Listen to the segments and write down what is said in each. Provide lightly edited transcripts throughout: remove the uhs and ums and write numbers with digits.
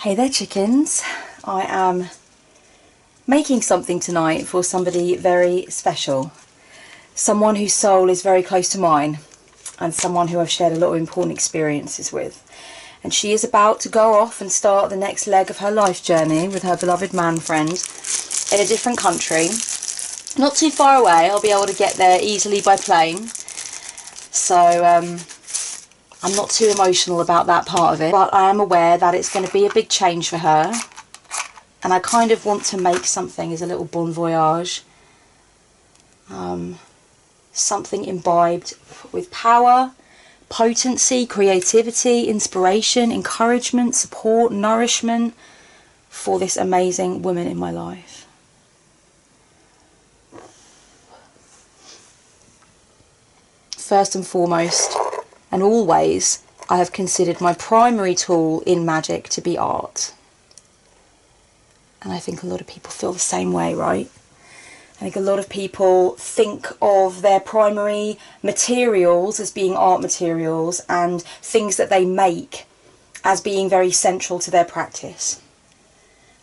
Hey there chickens, I am making something tonight for somebody very special. Someone whose soul is very close to mine and someone who I've shared a lot of important experiences with. And she is about to go off and start the next leg of her life journey with her beloved man friend in a different country. Not too far away, I'll be able to get there easily by plane. So I'm not too emotional about that part of it, but I am aware that it's going to be a big change for her. And I kind of want to make something as a little bon voyage. Something imbibed with power, potency, creativity, inspiration, encouragement, support, nourishment for this amazing woman in my life. First and foremost, and always, I have considered my primary tool in magic to be art. And I think a lot of people feel the same way, right? I think a lot of people think of their primary materials as being art materials and things that they make as being very central to their practice.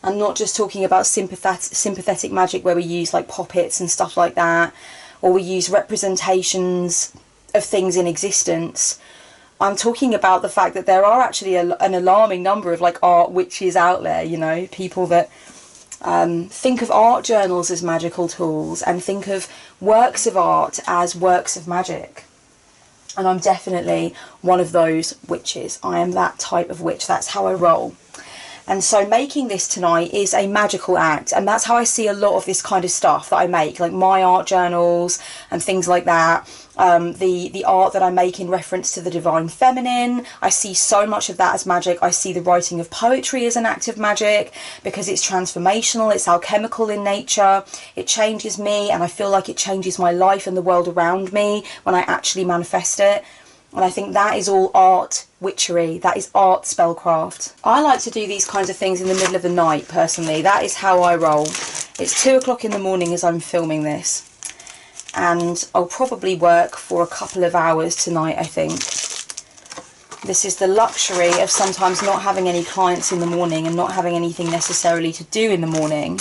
I'm not just talking about sympathetic magic where we use like poppets and stuff like that, or we use representations of things in existence. I'm talking about the fact that there are actually an alarming number of like art witches out there, you know, people that think of art journals as magical tools and think of works of art as works of magic. And I'm definitely one of those witches. I am that type of witch. That's how I roll. And so making this tonight is a magical act, and that's how I see a lot of this kind of stuff that I make, like my art journals and things like that. The art that I make in reference to the divine feminine, I see so much of that as magic. I see the writing of poetry as an act of magic because it's transformational, it's alchemical in nature, it changes me, and I feel like it changes my life and the world around me when I actually manifest it. And I think that is all art witchery, that is art spellcraft. I like to do these kinds of things in the middle of the night, personally. That is how I roll. It's 2 o'clock in the morning as I'm filming this. And I'll probably work for a couple of hours tonight, I think. This is the luxury of sometimes not having any clients in the morning and not having anything necessarily to do in the morning,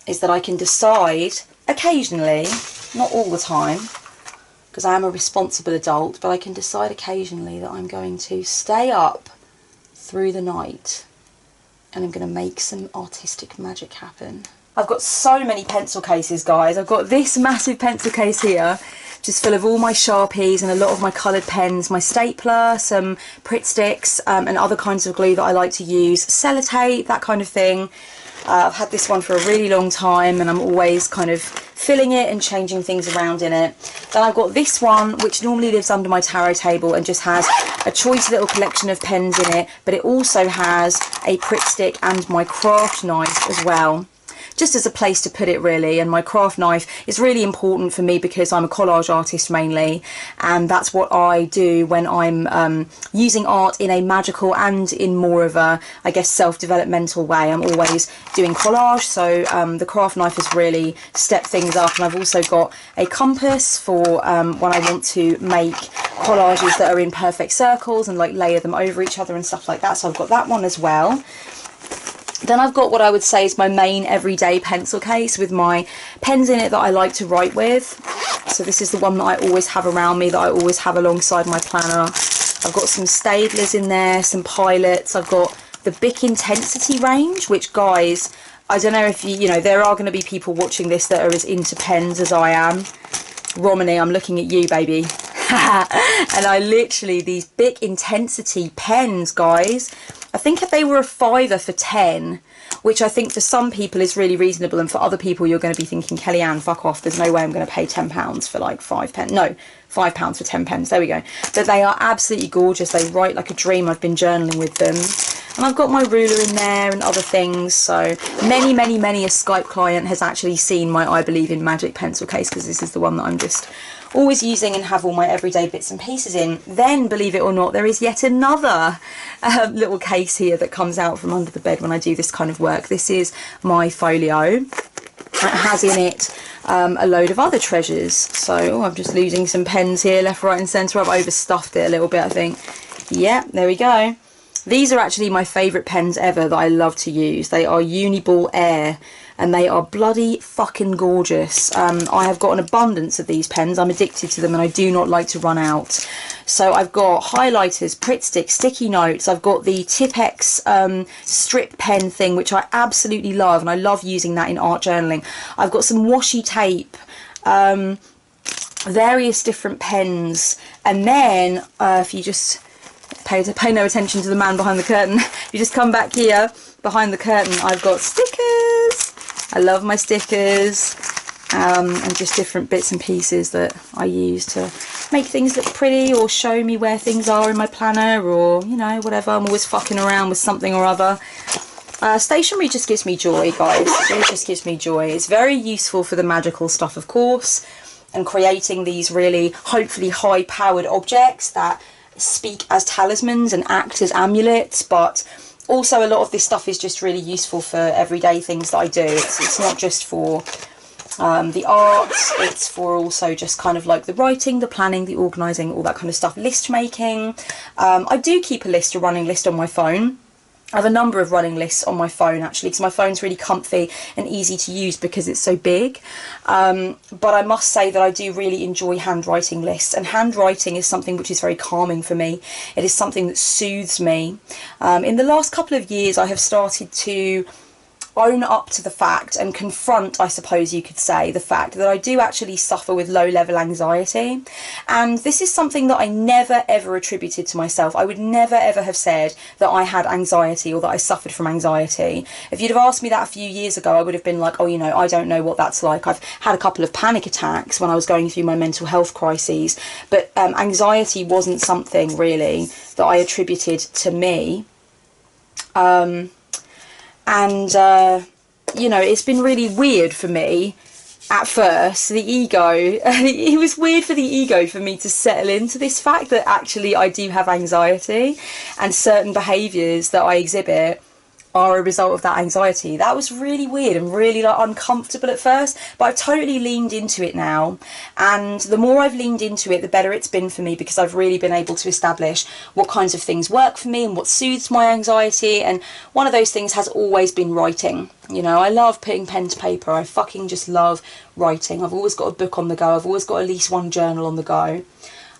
is that I can decide occasionally, not all the time, because I am a responsible adult, but I can decide occasionally that I'm going to stay up through the night and I'm going to make some artistic magic happen. I've got so many pencil cases, guys. I've got this massive pencil case here, just full of all my Sharpies and a lot of my coloured pens, my stapler, some Pritt sticks and other kinds of glue that I like to use, sellotape, that kind of thing. I've had this one for a really long time and I'm always kind of filling it and changing things around in it. Then I've got this one which normally lives under my tarot table and just has a choice little collection of pens in it, but it also has a Pritt stick and my craft knife as well, just as a place to put it really. And my craft knife is really important for me because I'm a collage artist mainly, and that's what I do when I'm using art in a magical and in more of a, I guess, self-developmental way. I'm always doing collage, so the craft knife has really stepped things up. And I've also got a compass for when I want to make collages that are in perfect circles and like layer them over each other and stuff like that, so I've got that one as well. Then I've got what I would say is my main everyday pencil case with my pens in it that I like to write with. So this is the one that I always have around me, that I always have alongside my planner. I've got some Staedtlers in there, some Pilots. I've got the Bic Intensity range, which, guys, I don't know if you know, there are going to be people watching this that are as into pens as I am. Romany, I'm looking at you, baby. And I literally, these Bic Intensity pens, guys, I think if they were a £5 for 10, which I think for some people is really reasonable, and for other people you're going to be thinking, Kellyanne, fuck off, there's no way I'm going to pay £10 for like 5 pence. No, £5 for 10 pence, there we go. But they are absolutely gorgeous, they write like a dream. I've been journaling with them. And I've got my ruler in there and other things. So many a Skype client has actually seen my I Believe in Magic pencil case, because this is the one that I'm just always using and have all my everyday bits and pieces in. Then, believe it or not, there is yet another little case here that comes out from under the bed when I do this kind of work. This is my folio. It has in it a load of other treasures. So I'm just losing some pens here left, right and centre. I've overstuffed it a little bit, I think. Yeah, there we go. These are actually my favourite pens ever that I love to use. They are Uniball Air, and they are bloody fucking gorgeous. I have got an abundance of these pens. I'm addicted to them and I do not like to run out. So I've got highlighters, Pritt sticks, sticky notes. I've got the Tipp-Ex strip pen thing, which I absolutely love, and I love using that in art journaling. I've got some washi tape, various different pens, and then if you just pay no attention to the man behind the curtain, if you just come back here behind the curtain, I've got stickers. I love my stickers, and just different bits and pieces that I use to make things look pretty or show me where things are in my planner, or, you know, whatever. I'm always fucking around with something or other. Stationery just gives me joy, guys. It just gives me joy. It's very useful for the magical stuff, of course, and creating these really, hopefully, high-powered objects that speak as talismans and act as amulets, but also a lot of this stuff is just really useful for everyday things that I do. It's not just for the arts, it's for also just kind of like the writing, the planning, the organising, all that kind of stuff, list making. I do keep a running list on my phone. I have a number of running lists on my phone, actually, because my phone's really comfy and easy to use because it's so big. But I must say that I do really enjoy handwriting lists, and handwriting is something which is very calming for me. It is something that soothes me. In the last couple of years, I have started to own up to the fact and confront, I suppose you could say, the fact that I do actually suffer with low-level anxiety. And this is something that I never ever attributed to myself. I would never ever have said that I had anxiety or that I suffered from anxiety. If you'd have asked me that a few years ago, I would have been like, oh, you know, I don't know what that's like. I've had a couple of panic attacks when I was going through my mental health crises, but anxiety wasn't something really that I attributed to me. You know, it's been really weird for me at first, the ego. It was weird for the ego for me to settle into this fact that actually I do have anxiety, and certain behaviours that I exhibit are a result of that anxiety. That was really weird and really like uncomfortable at first, but I've totally leaned into it now, and the more I've leaned into it, the better it's been for me, because I've really been able to establish what kinds of things work for me and what soothes my anxiety. And one of those things has always been writing. You know, I love putting pen to paper. I fucking just love writing. I've always got a book on the go. I've always got at least one journal on the go.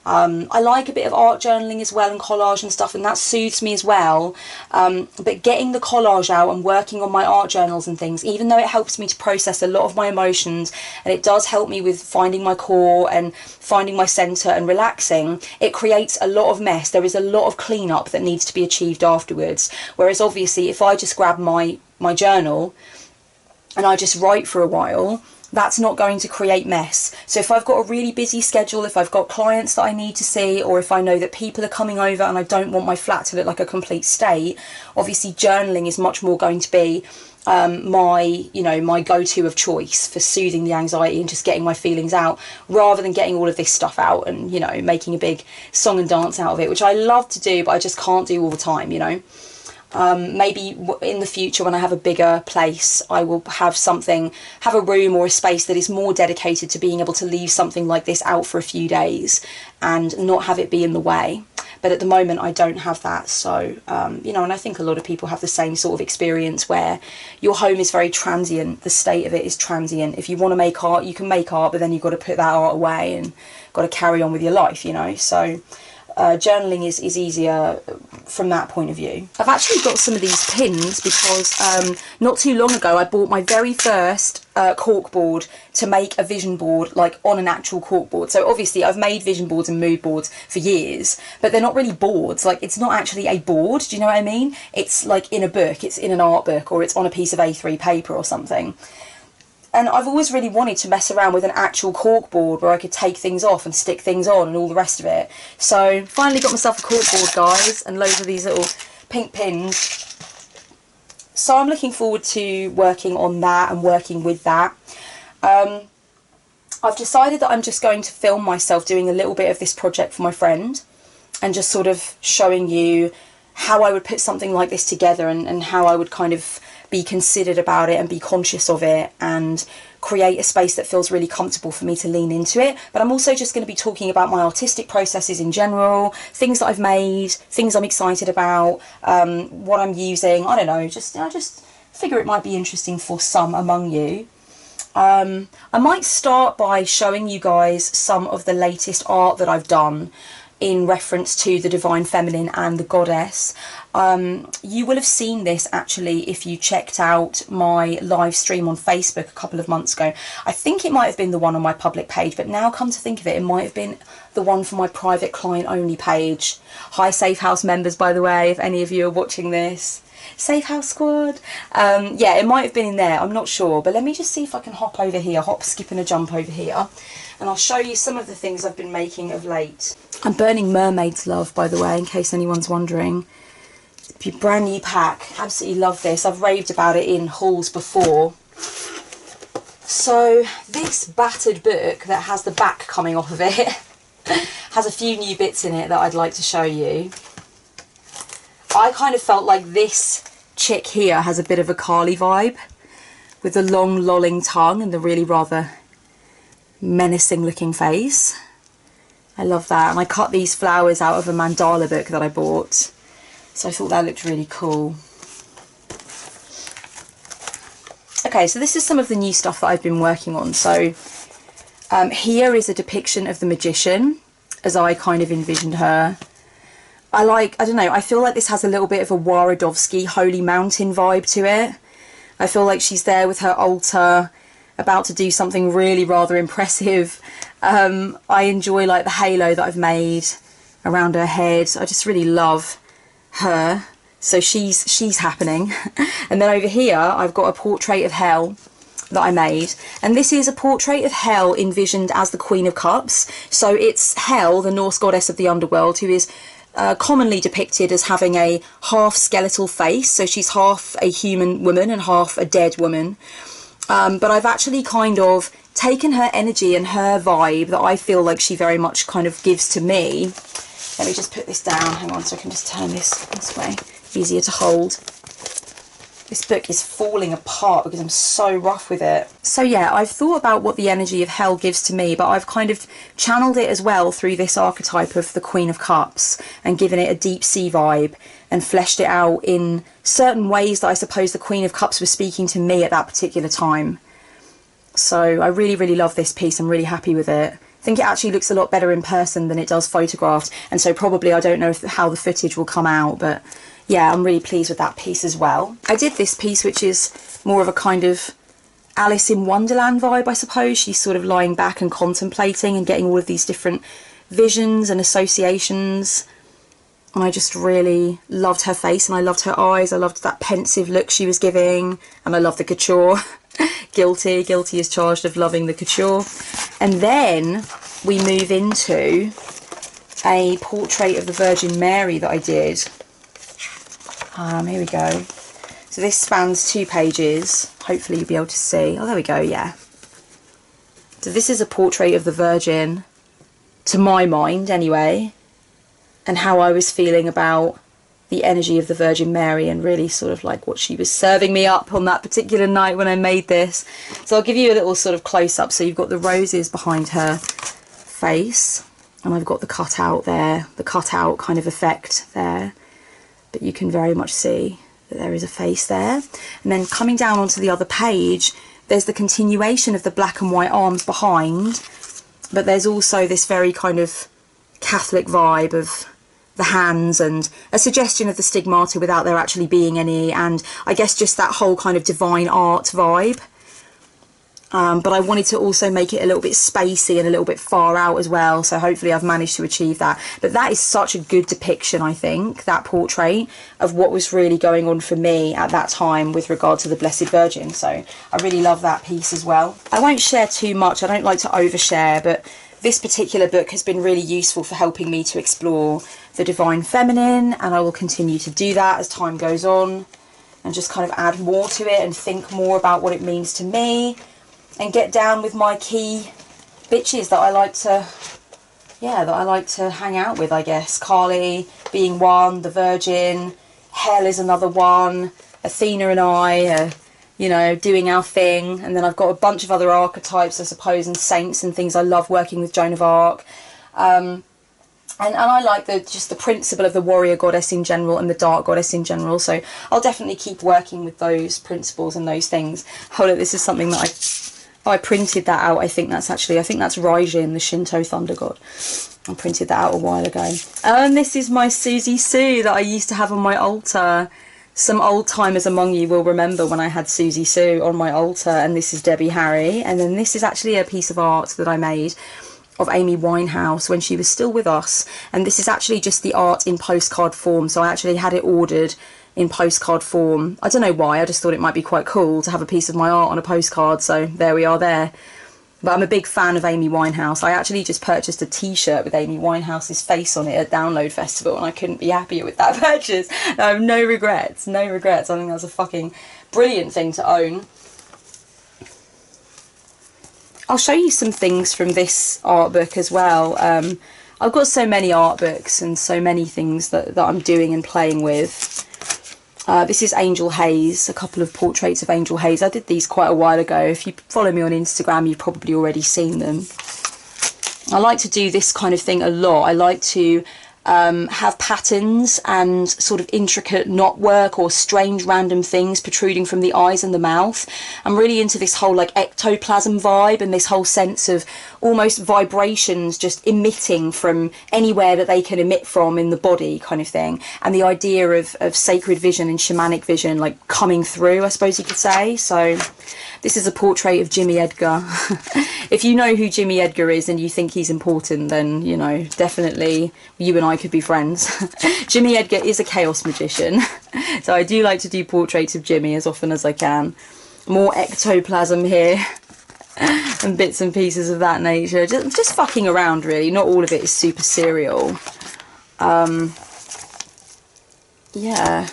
I like a bit of art journaling as well, and collage and stuff, and that soothes me as well. But getting the collage out and working on my art journals and things, even though it helps me to process a lot of my emotions, and it does help me with finding my core and finding my centre and relaxing, it creates a lot of mess. There is a lot of cleanup that needs to be achieved afterwards. Whereas obviously if I just grab my journal and I just write for a while, that's not going to create mess. So if I've got a really busy schedule, if I've got clients that I need to see, or if I know that people are coming over and I don't want my flat to look like a complete state, obviously journaling is much more going to be my go-to of choice for soothing the anxiety and just getting my feelings out, rather than getting all of this stuff out and, you know, making a big song and dance out of it, which I love to do, but I just can't do all the time, you know. Maybe in the future, when I have a bigger place, I will have a room or a space that is more dedicated to being able to leave something like this out for a few days and not have it be in the way. But at the moment I don't have that. So, you know, and I think a lot of people have the same sort of experience where your home is very transient. The state of it is transient. If you want to make art, you can make art, but then you've got to put that art away and got to carry on with your life, you know. So journaling is easier from that point of view. I've actually got some of these pins because not too long ago I bought my very first cork board to make a vision board, like on an actual cork board. So obviously I've made vision boards and mood boards for years, but they're not really boards. Like, it's not actually a board, do you know what I mean? It's like in a book, it's in an art book, or it's on a piece of A3 paper or something. And I've always really wanted to mess around with an actual cork board where I could take things off and stick things on and all the rest of it. So finally got myself a cork board, guys, and loads of these little pink pins. So I'm looking forward to working on that and working with that. I've decided that I'm just going to film myself doing a little bit of this project for my friend and just sort of showing you how I would put something like this together and how I would kind of be considered about it and be conscious of it and create a space that feels really comfortable for me to lean into it. But I'm also just going to be talking about my artistic processes in general, things that I've made, things I'm excited about, what I'm using. I don't know, I just figure it might be interesting for some among you. I might start by showing you guys some of the latest art that I've done in reference to the Divine Feminine and the Goddess. You will have seen this actually if you checked out my live stream on Facebook a couple of months ago. I think it might have been the one on my public page, but now come to think of it, it might have been the one for my private client only page. Hi Safe House members, by the way, if any of you are watching this. Safe House Squad. Yeah, it might have been in there, I'm not sure, but let me just see if I can hop over here, hop, skip and a jump over here, and I'll show you some of the things I've been making of late. I'm burning Mermaid's Love, by the way, in case anyone's wondering. It's a brand new pack, absolutely love this. I've raved about it in hauls before. So this battered book that has the back coming off of it has a few new bits in it that I'd like to show you. I kind of felt like this chick here has a bit of a Kali vibe with the long lolling tongue and the really rather menacing looking face. I love that, and I cut these flowers out of a mandala book that I bought, so I thought that looked really cool. Okay, so this is some of the new stuff that I've been working on. So here is a depiction of the magician as I kind of envisioned her. I don't know, I feel like this has a little bit of a Warodowski Holy Mountain vibe to it. I feel like she's there with her altar, about to do something really rather impressive. I enjoy like the halo that I've made around her head. I just really love her. So she's happening. And then over here I've got a portrait of Hell that I made, and this is a portrait of Hell envisioned as the Queen of Cups. So it's Hell, the Norse goddess of the underworld, who is commonly depicted as having a half skeletal face, so she's half a human woman and half a dead woman. But I've actually kind of taken her energy and her vibe that I feel like she very much kind of gives to me. Let me just put this down, hang on, so I can just turn this way, easier to hold. This book is falling apart because I'm so rough with it. So yeah, I've thought about what the energy of Hell gives to me, but I've kind of channeled it as well through this archetype of the Queen of Cups and given it a deep sea vibe and fleshed it out in certain ways that I suppose the Queen of Cups was speaking to me at that particular time. So I really, really love this piece. I'm really happy with it. I think it actually looks a lot better in person than it does photographed, and so probably I don't know how the footage will come out, but yeah, I'm really pleased with that piece as well. I did this piece, which is more of a kind of Alice in Wonderland vibe, I suppose. She's sort of lying back and contemplating and getting all of these different visions and associations. And I just really loved her face, and I loved her eyes. I loved that pensive look she was giving, and I love the couture. Guilty is charged of loving the couture. And then we move into a portrait of the Virgin Mary that I did. Here we go. So this spans 2 pages. Hopefully you'll be able to see. Oh, there we go, yeah. So this is a portrait of the Virgin, to my mind anyway, and how I was feeling about the energy of the Virgin Mary and really sort of like what she was serving me up on that particular night when I made this. So I'll give you a little sort of close-up. So you've got the roses behind her face, and I've got the cutout there, the cutout kind of effect there. But you can very much see that there is a face there. And then coming down onto the other page, there's the continuation of the black and white arms behind, but there's also this very kind of Catholic vibe of the hands and a suggestion of the stigmata without there actually being any, and I guess just that whole kind of divine art vibe. But I wanted to also make it a little bit spacey and a little bit far out as well, so hopefully I've managed to achieve that. But that is such a good depiction, I think, that portrait of what was really going on for me at that time with regard to the Blessed Virgin. So I really love that piece as well. I won't share too much, I don't like to overshare, but this particular book has been really useful for helping me to explore the Divine Feminine, and I will continue to do that as time goes on and just kind of add more to it and think more about what it means to me. And get down with my key bitches that I like to hang out with, I guess. Kali being one, the Virgin, Hell is another one, Athena and I, you know, doing our thing. And then I've got a bunch of other archetypes, I suppose, and saints and things. I love working with Joan of Arc. And I like just the principle of the warrior goddess in general and the dark goddess in general. So I'll definitely keep working with those principles and those things. Hold on, this is something that I printed that out. I think that's Raijin, the Shinto thunder god. I printed that out a while ago. And this is my Susie Sue that I used to have on my altar. Some old timers among you will remember when I had Susie Sue on my altar. And this is Debbie Harry. And then this is actually a piece of art that I made of Amy Winehouse when she was still with us. And this is actually just the art in postcard form. So I actually had it ordered in postcard form. I don't know why, I just thought it might be quite cool to have a piece of my art on a postcard. So there we are there. But I'm a big fan of Amy Winehouse. I actually just purchased a t-shirt with Amy Winehouse's face on it at Download Festival, and I couldn't be happier with that purchase. I have no regrets, no regrets. I think that's a fucking brilliant thing to own. I'll show you some things from this art book as well. I've got so many art books and so many things that I'm doing and playing with. This is Angel Hayes, a couple of portraits of Angel Hayes. I did these quite a while ago. If you follow me on Instagram, you've probably already seen them. I like to do this kind of thing a lot. I like to have patterns and sort of intricate knotwork or strange random things protruding from the eyes and the mouth. I'm really into this whole like ectoplasm vibe and this whole sense of almost vibrations just emitting from anywhere that they can emit from in the body kind of thing, and the idea of sacred vision and shamanic vision like coming through, I suppose you could say. So this is a portrait of Jimmy Edgar. If you know who Jimmy Edgar is and you think he's important, then, you know, definitely you and I could be friends. Jimmy Edgar is a chaos magician. So I do like to do portraits of Jimmy as often as I can. More ectoplasm here. And bits and pieces of that nature. Just fucking around, really. Not all of it is super serial. Yeah.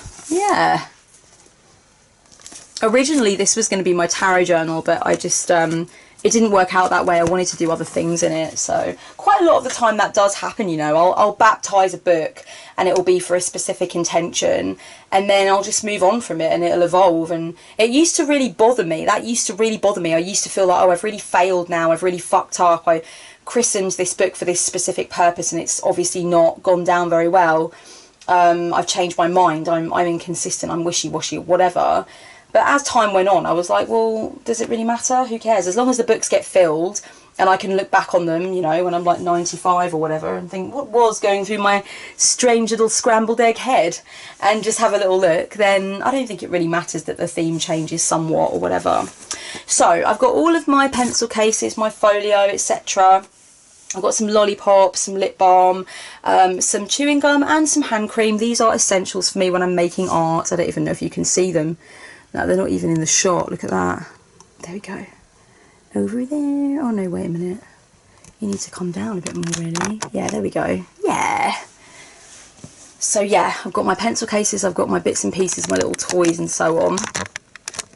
Originally this was going to be my tarot journal, but I just it didn't work out that way. I wanted to do other things in it, so quite a lot of the time that does happen, you know. I'll baptize a book and it will be for a specific intention, and then I'll just move on from it and it'll evolve. And it used to really bother me. That used to really bother me. I used to feel like, oh, I've really failed now, I've really fucked up. I christened this book for this specific purpose and it's obviously not gone down very well. I've changed my mind, I'm inconsistent, I'm wishy-washy, whatever. But as time went on, I was like, well, does it really matter? Who cares? As long as the books get filled and I can look back on them, you know, when I'm like 95 or whatever, and think, what was going through my strange little scrambled egg head, and just have a little look, then I don't think it really matters that the theme changes somewhat or whatever. So I've got all of my pencil cases, my folio, etc. I've got some lollipops, some lip balm, some chewing gum and some hand cream. These are essentials for me when I'm making art. I don't even know if you can see them. No, they're not even in the shot. Look at that. There we go. Over there. Oh no, wait a minute. You need to come down a bit more, really. Yeah, there we go. Yeah. So yeah, I've got my pencil cases, I've got my bits and pieces, my little toys and so on.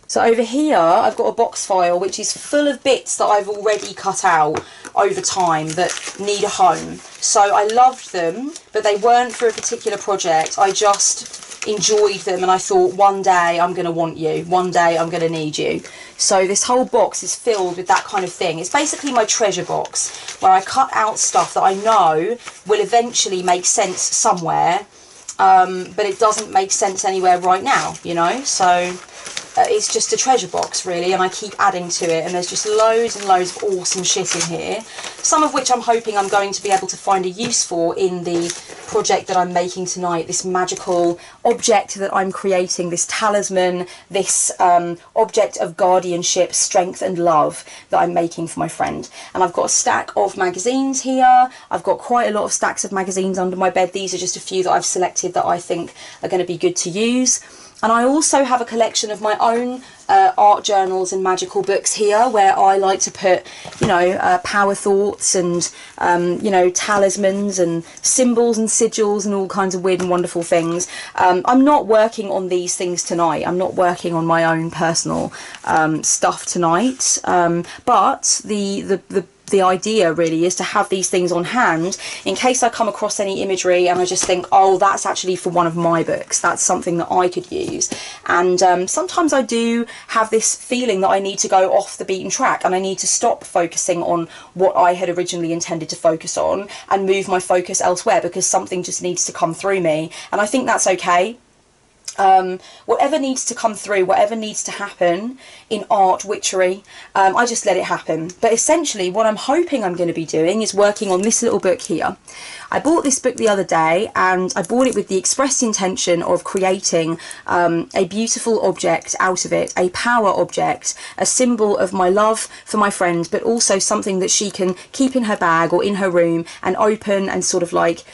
So over here, I've got a box file which is full of bits that I've already cut out over time that need a home. So I loved them, but they weren't for a particular project. I just enjoyed them and I thought, one day I'm going to want you. One day I'm going to need you. So this whole box is filled with that kind of thing. It's basically my treasure box where I cut out stuff that I know will eventually make sense somewhere, but it doesn't make sense anywhere right now, you know. So it's just a treasure box, really, and I keep adding to it, and there's just loads and loads of awesome shit in here, some of which I'm hoping I'm going to be able to find a use for in the project that I'm making tonight, this magical object that I'm creating, this talisman, this object of guardianship, strength and love that I'm making for my friend. And I've got a stack of magazines here. I've got quite a lot of stacks of magazines under my bed. These are just a few that I've selected that I think are going to be good to use. And I also have a collection of my own art journals and magical books here, where I like to put, you know, power thoughts and, you know, talismans and symbols and sigils and all kinds of weird and wonderful things. I'm not working on these things tonight. I'm not working on my own personal stuff tonight. But the the idea really is to have these things on hand in case I come across any imagery and I just think, oh, that's actually for one of my books, that's something that I could use. And sometimes I do have this feeling that I need to go off the beaten track and I need to stop focusing on what I had originally intended to focus on and move my focus elsewhere, because something just needs to come through me, and I think that's okay. Whatever needs to come through, whatever needs to happen in art, witchery, I just let it happen. But essentially what I'm hoping I'm going to be doing is working on this little book here. I bought this book the other day, and I bought it with the express intention of creating a beautiful object out of it, a power object, a symbol of my love for my friend, but also something that she can keep in her bag or in her room and open and sort of like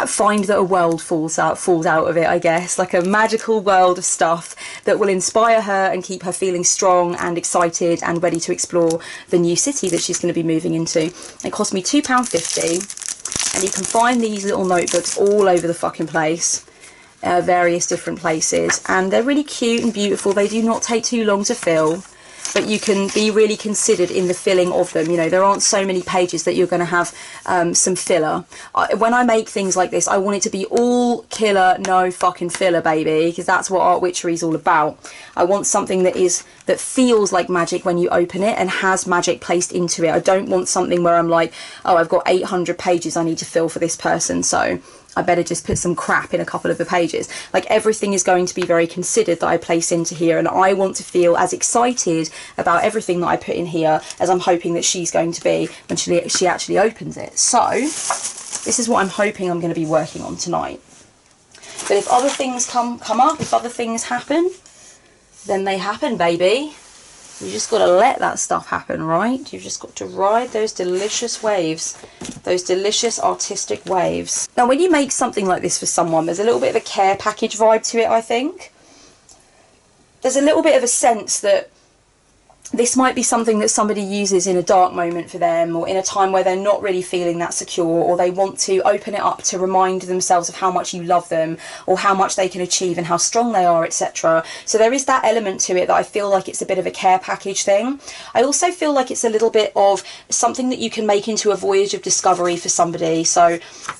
find that a world falls out of it, I guess, like a magical world of stuff that will inspire her and keep her feeling strong and excited and ready to explore the new city that she's going to be moving into. It cost me £2.50, and you can find these little notebooks all over the fucking place, various different places, and they're really cute and beautiful. They do not take too long to fill, but you can be really considered in the filling of them. You know, there aren't so many pages that you're going to have some filler. When I make things like this, I want it to be all killer, no fucking filler, baby, because that's what art witchery is all about. I want something that feels like magic when you open it and has magic placed into it. I don't want something where I'm like, oh, I've got 800 pages I need to fill for this person, so I better just put some crap in a couple of the pages. Like, everything is going to be very considered that I place into here, and I want to feel as excited about everything that I put in here as I'm hoping that she's going to be when she actually opens it. So this is what I'm hoping I'm going to be working on tonight. But if other things come up, if other things happen, then they happen, baby. You just got to let that stuff happen, right? You've just got to ride those delicious waves, those delicious artistic waves. Now, when you make something like this for someone, there's a little bit of a care package vibe to it, I think. There's a little bit of a sense that this might be something that somebody uses in a dark moment for them, or in a time where they're not really feeling that secure, or they want to open it up to remind themselves of how much you love them, or how much they can achieve and how strong they are, etc. So there is that element to it that I feel like it's a bit of a care package thing. I also feel like it's a little bit of something that you can make into a voyage of discovery for somebody. So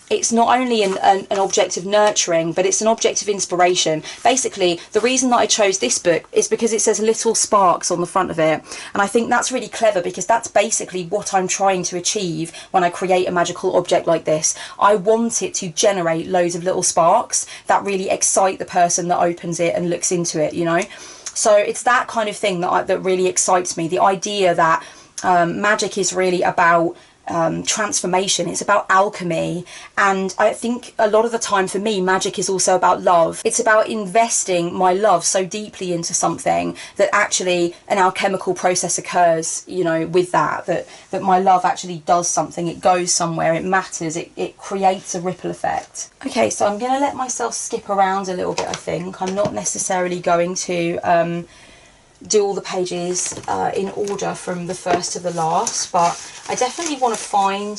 it's not only an object of nurturing, but it's an object of inspiration. Basically, the reason that I chose this book is because it says little sparks on the front of it. And I think that's really clever, because that's basically what I'm trying to achieve when I create a magical object like this. I want it to generate loads of little sparks that really excite the person that opens it and looks into it, you know. So it's that kind of thing that really excites me. The idea that magic is really about transformation, it's about alchemy, and I think a lot of the time for me magic is also about love. It's about investing my love so deeply into something that actually an alchemical process occurs, you know, with that my love actually does something, it goes somewhere, it matters, it creates a ripple effect. Okay, so I'm going to let myself skip around a little bit. I think I'm not necessarily going to do all the pages in order from the first to the last, but I definitely want to find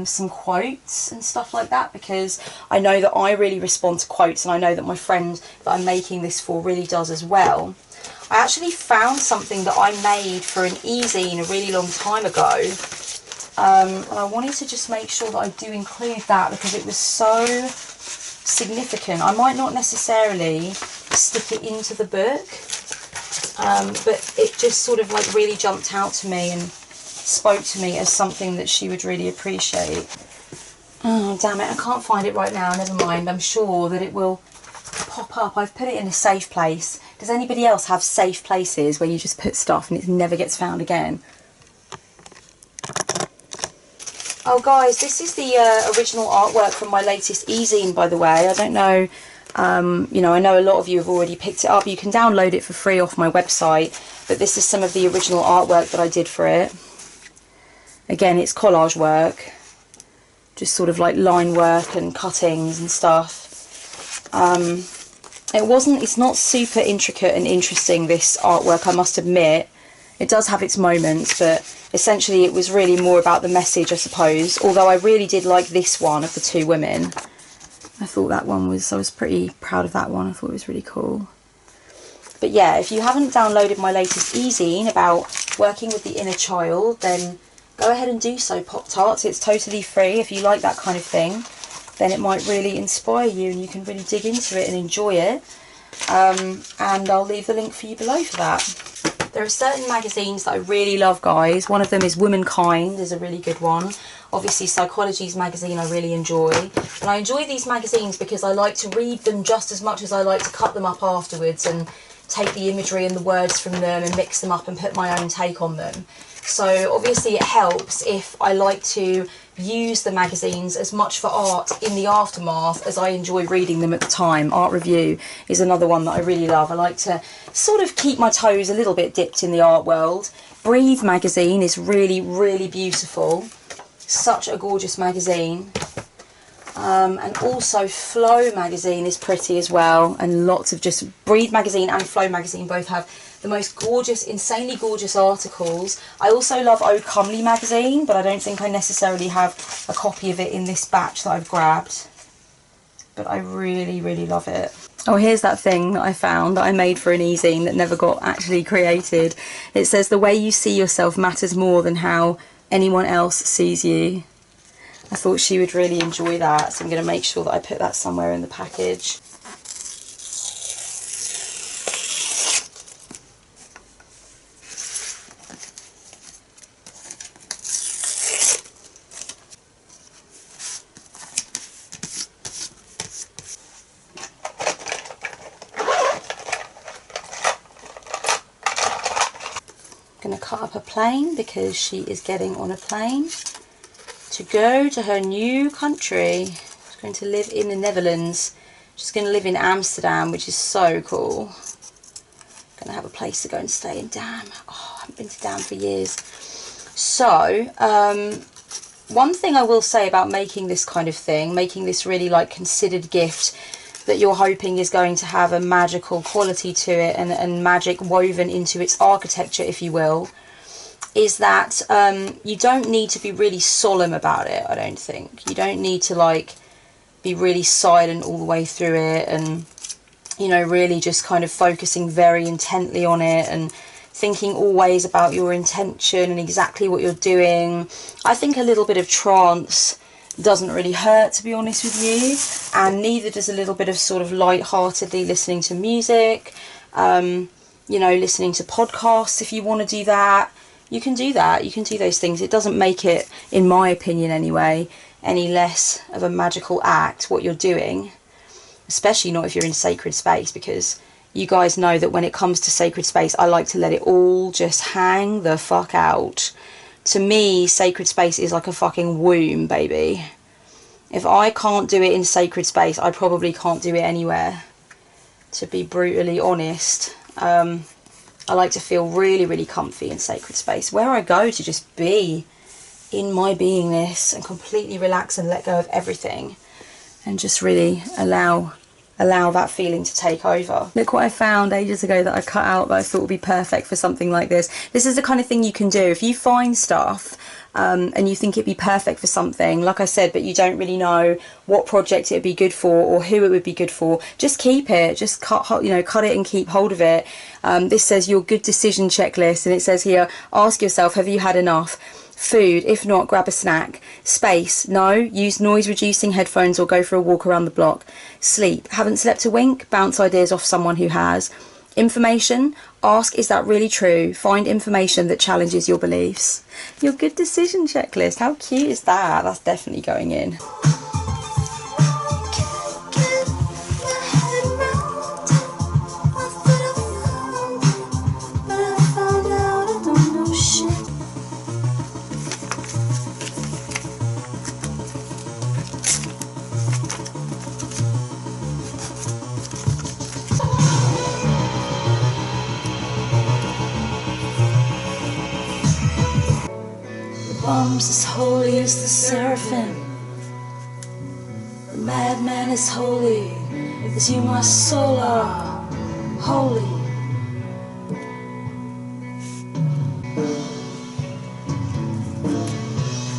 some quotes and stuff like that, because I know that I really respond to quotes, and I know that my friend that I'm making this for really does as well. I actually found something that I made for an e-zine a really long time ago, and I wanted to just make sure that I do include that because it was so significant. I might not necessarily stick it into the book, but it just sort of like really jumped out to me and spoke to me as something that she would really appreciate. Oh, damn it, I can't find it right now, never mind. I'm sure that it will pop up. I've put it in a safe place. Does anybody else have safe places where you just put stuff and it never gets found again? Oh guys, this is the original artwork from my latest e-zine, by the way. I don't know, you know, I know a lot of you have already picked it up. You can download it for free off my website, but this is some of the original artwork that I did for it. Again, it's collage work, just sort of like line work and cuttings and stuff. It's not super intricate and interesting, this artwork, I must admit. It does have its moments, but essentially it was really more about the message, I suppose. Although I really did like this one of the two women. I thought that one was, I was pretty proud of that one. I thought it was really cool. But yeah, if you haven't downloaded my latest e-zine about working with the inner child, then go ahead and do so, Pop-Tarts. It's totally free. If you like that kind of thing, then it might really inspire you and you can really dig into it and enjoy it. And I'll leave the link for you below for that. There are certain magazines that I really love, guys. One of them is Womankind, is a really good one. Obviously, Psychology's magazine I really enjoy. And I enjoy these magazines because I like to read them just as much as I like to cut them up afterwards and take the imagery and the words from them and mix them up and put my own take on them. So obviously it helps if I like to use the magazines as much for art in the aftermath as I enjoy reading them at the time. Art Review is another one that I really love. I like to sort of keep my toes a little bit dipped in the art world. Breathe magazine is really, really beautiful. Such a gorgeous magazine. And also Flow magazine is pretty as well, and lots of just Breathe magazine and Flow magazine both have the most gorgeous, insanely gorgeous articles. I also love Oh Comely magazine, but I don't think I necessarily have a copy of it in this batch that I've grabbed, but I really, really love it. Oh, here's that thing that I found that I made for an e-zine that never got actually created. It says, the way you see yourself matters more than how anyone else sees you. I thought she would really enjoy that, so I'm going to make sure that I put that somewhere in the package. I'm going to cut up a plane because she is getting on a plane to go to her new country. She's going to live in the Netherlands. She's going to live in Amsterdam, which is so cool. Going to have a place to go and stay in Dam. Oh, I haven't been to Dam for years. So, one thing I will say about making this kind of thing, making this really like considered gift that you're hoping is going to have a magical quality to it and magic woven into its architecture, if you will, is that you don't need to be really solemn about it, I don't think. You don't need to like be really silent all the way through it and, you know, really just kind of focusing very intently on it and thinking always about your intention and exactly what you're doing. I think a little bit of trance doesn't really hurt, to be honest with you, and neither does a little bit of sort of light-heartedly listening to music, you know, listening to podcasts. If you want to do that, you can do that. You can do those things. It doesn't make it, in my opinion anyway, any less of a magical act what you're doing, especially not if you're in sacred space, because you guys know that when it comes to sacred space, I like to let it all just hang the fuck out. To me, sacred space is like a fucking womb, baby. If I can't do it in sacred space, I probably can't do it anywhere, to be brutally honest. I like to feel really, really comfy in sacred space, where I go to just be in my beingness and completely relax and let go of everything and just really allow that feeling to take over. Look what I found ages ago that I cut out that I thought would be perfect for something like this. This is the kind of thing you can do. If you find stuff and you think it'd be perfect for something, like I said, but you don't really know what project it would be good for or who it would be good for, just keep it. Just cut it and keep hold of it. This says your good decision checklist, and it says here, ask yourself, have you had enough? Food, if not, grab a snack. Space, no, use noise reducing headphones or go for a walk around the block. Sleep, haven't slept a wink? Bounce ideas off someone who has. Information, ask, is that really true? Find information that challenges your beliefs. Your good decision checklist, how cute is that? That's definitely going in. Bum's as holy as the seraphim. The madman is holy as you, my soul, are holy.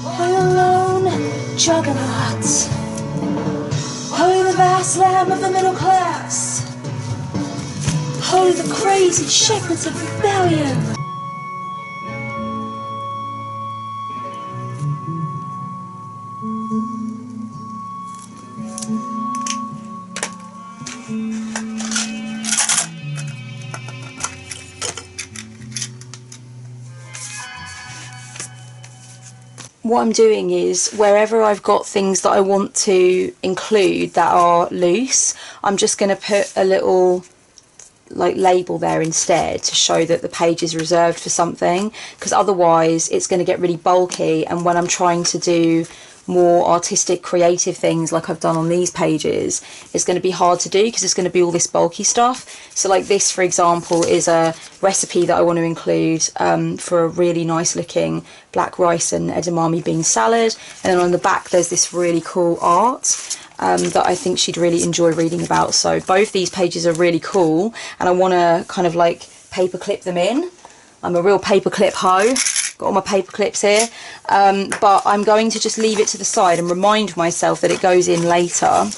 Holy alone, juggernaut. Holy the vast lamb of the middle class. Holy the crazy shepherds of rebellion. what I'm doing is wherever I've got things that I want to include that are loose, I'm just going to put a little like label there instead to show that the page is reserved for something, because otherwise it's going to get really bulky, and when I'm trying to do more artistic creative things like I've done on these pages, it's going to be hard to do because it's going to be all this bulky stuff. So like this, for example, is a recipe that I want to include for a really nice looking black rice and edamame bean salad, and then on the back there's this really cool art that I think she'd really enjoy reading about. So both these pages are really cool, and I want to kind of like paper clip them in. I'm a real paper clip hoe, got all my paper clips here, but I'm going to just leave it to the side and remind myself that it goes in later.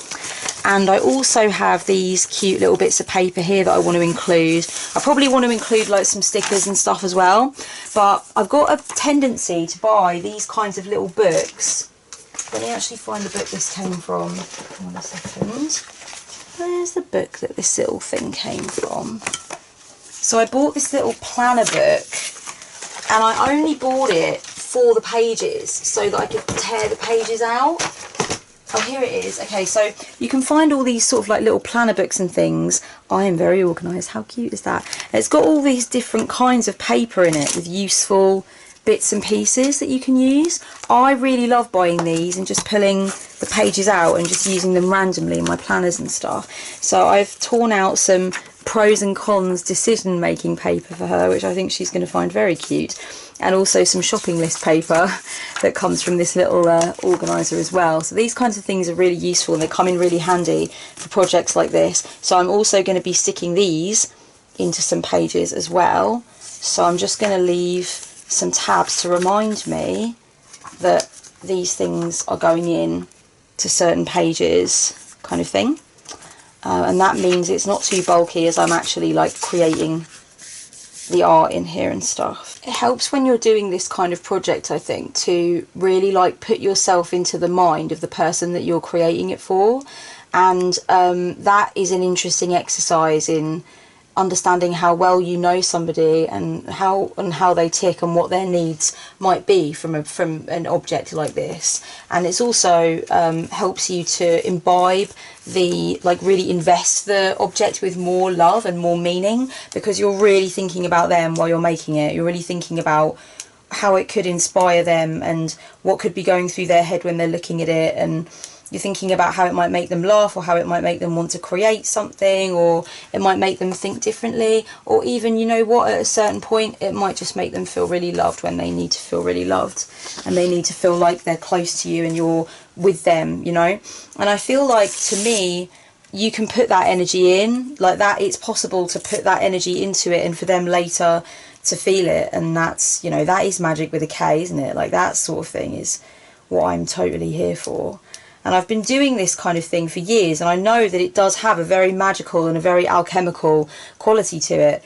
And I also have these cute little bits of paper here that I want to include. I probably want to include like some stickers and stuff as well, but I've got a tendency to buy these kinds of little books. Let me actually find the book this came from. Hold on a second. Where's the book that this little thing came from? So I bought this little planner book, and I only bought it for the pages so that I could tear the pages out. Oh, here it is. Okay, so you can find all these sort of like little planner books and things. I am very organised. How cute is that? And it's got all these different kinds of paper in it with useful bits and pieces that you can use. I really love buying these and just pulling the pages out and just using them randomly in my planners and stuff. So I've torn out some pros and cons decision making paper for her, which I think she's going to find very cute, and also some shopping list paper that comes from this little organiser as well. So these kinds of things are really useful, and they come in really handy for projects like this. So I'm also going to be sticking these into some pages as well. So I'm just going to leave some tabs to remind me that these things are going in to certain pages, kind of thing. And that means it's not too bulky as I'm actually like creating the art in here and stuff. It helps when you're doing this kind of project, I think, to really like put yourself into the mind of the person that you're creating it for, and that is an interesting exercise in understanding how well you know somebody and how they tick and what their needs might be from an object like this. And it's also helps you to imbibe really invest the object with more love and more meaning, because you're really thinking about them while you're making it. You're really thinking about how it could inspire them and what could be going through their head when they're looking at it, and you're thinking about how it might make them laugh, or how it might make them want to create something, or it might make them think differently, or even, you know what, at a certain point it might just make them feel really loved when they need to feel really loved, and they need to feel like they're close to you and you're with them, you know. And I feel like, to me, you can put that energy in like that. It's possible to put that energy into it and for them later to feel it, and that's, you know, that is magic with a K, isn't it? Like that sort of thing is what I'm totally here for. And I've been doing this kind of thing for years, and I know that it does have a very magical and a very alchemical quality to it.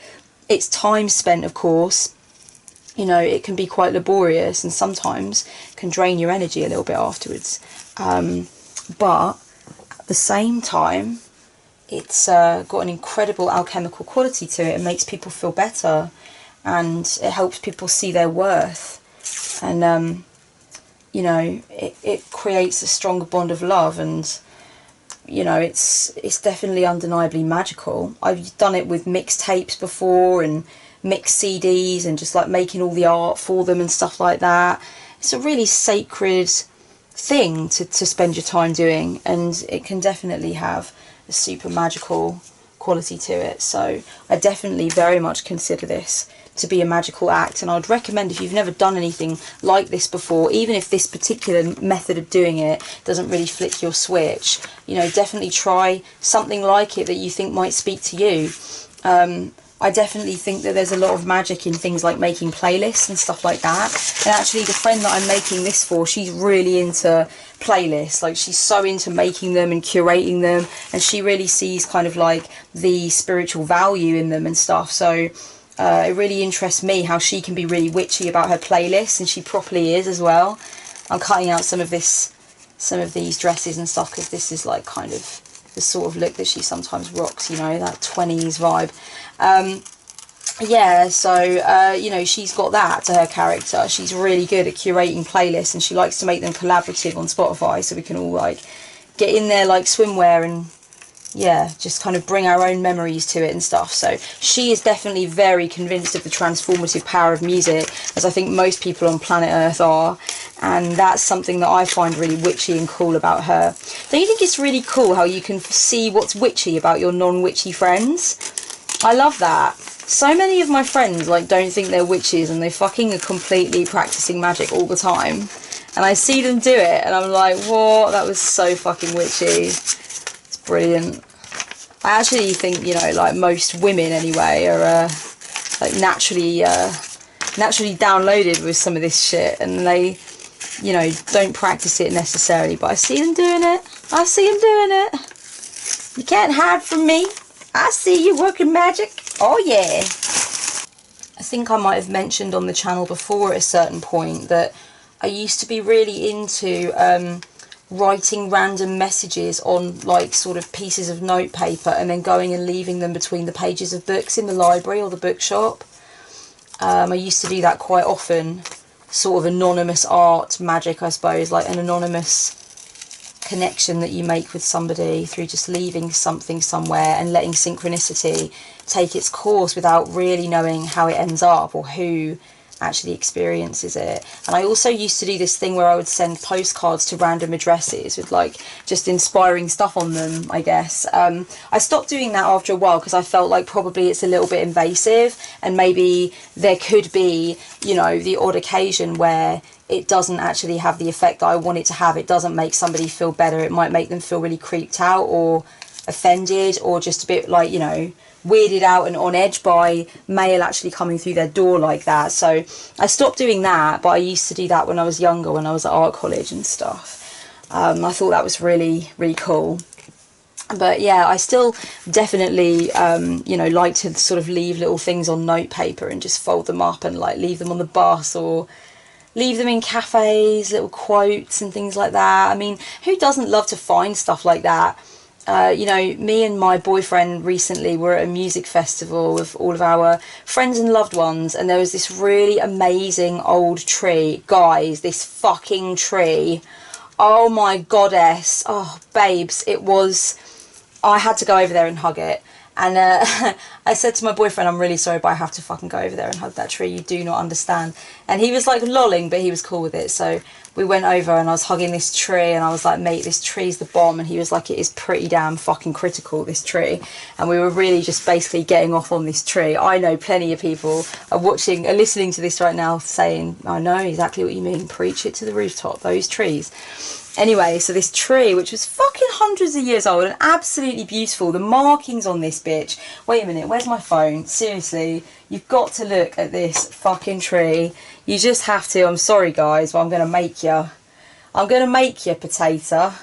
It's time spent, of course. You know, it can be quite laborious and sometimes can drain your energy a little bit afterwards. But at the same time, it's got an incredible alchemical quality to it. It makes people feel better, and it helps people see their worth. And you know, it creates a stronger bond of love, and you know, it's definitely undeniably magical. I've done it with mixtapes before and mixed CDs, and just like making all the art for them and stuff like that. It's a really sacred thing to spend your time doing, and it can definitely have a super magical quality to it. So I definitely very much consider this to be a magical act, and I'd recommend, if you've never done anything like this before, even if this particular method of doing it doesn't really flick your switch, you know, definitely try something like it that you think might speak to you. I definitely think that there's a lot of magic in things like making playlists and stuff like that. And actually, the friend that I'm making this for, she's really into playlists. Like, she's so into making them and curating them, and she really sees kind of like the spiritual value in them and stuff. So it really interests me how she can be really witchy about her playlists, and she properly is as well. I'm cutting out some of these dresses and stuff, because this is like kind of the sort of look that she sometimes rocks, you know, that 20s vibe. yeah, so, you know, she's got that to her character. She's really good at curating playlists, and she likes to make them collaborative on Spotify, so we can all, like, get in there like swimwear and, yeah, just kind of bring our own memories to it and stuff. So she is definitely very convinced of the transformative power of music, as I think most people on planet Earth are, and that's something that I find really witchy and cool about her. Don't you think it's really cool how you can see what's witchy about your non-witchy friends? I love that. So many of my friends, like, don't think they're witches, and they fucking are completely practicing magic all the time. And I see them do it, and I'm like, what? That was so fucking witchy. It's brilliant. I actually think, you know, like, most women anyway are, like, naturally downloaded with some of this shit, and they, you know, don't practice it necessarily, but I see them doing it. I see them doing it. You can't hide from me. I see you working magic. Oh yeah. I think I might have mentioned on the channel before at a certain point that I used to be really into writing random messages on, like, sort of pieces of notepaper and then going and leaving them between the pages of books in the library or the bookshop. I used to do that quite often. Sort of anonymous art magic, I suppose, like an anonymous connection that you make with somebody through just leaving something somewhere and letting synchronicity take its course without really knowing how it ends up or who actually experiences it. And I also used to do this thing where I would send postcards to random addresses with, like, just inspiring stuff on them, I guess. I stopped doing that after a while because I felt like probably it's a little bit invasive, and maybe there could be, you know, the odd occasion where it doesn't actually have the effect that I want it to have. It doesn't make somebody feel better. It might make them feel really creeped out or offended or just a bit, like, you know, weirded out and on edge by mail actually coming through their door like that. So I stopped doing that, but I used to do that when I was younger, when I was at art college and stuff. I thought that was really, really cool. But yeah, I still definitely, you know, like to sort of leave little things on notepaper and just fold them up and, like, leave them on the bus or leave them in cafes, little quotes and things like that. I mean, who doesn't love to find stuff like that? You know, me and my boyfriend recently were at a music festival with all of our friends and loved ones, and there was this really amazing old tree. Guys, this fucking tree. Oh my goddess. Oh, babes, it was... I had to go over there and hug it. And I said to my boyfriend, I'm really sorry, but I have to fucking go over there and hug that tree. You do not understand. And he was, like, lolling, but he was cool with it. So we went over and I was hugging this tree and I was like, mate, this tree's the bomb. And he was like, it is pretty damn fucking critical, this tree. And we were really just basically getting off on this tree. I know plenty of people are listening to this right now saying, I know exactly what you mean. Preach it to the rooftop, those trees. Anyway, so this tree, which was fucking hundreds of years old and absolutely beautiful, the markings on this bitch. Wait a minute, where's my phone? Seriously, you've got to look at this fucking tree. You just have to. I'm sorry, guys, but I'm going to make you. I'm going to make you, potato.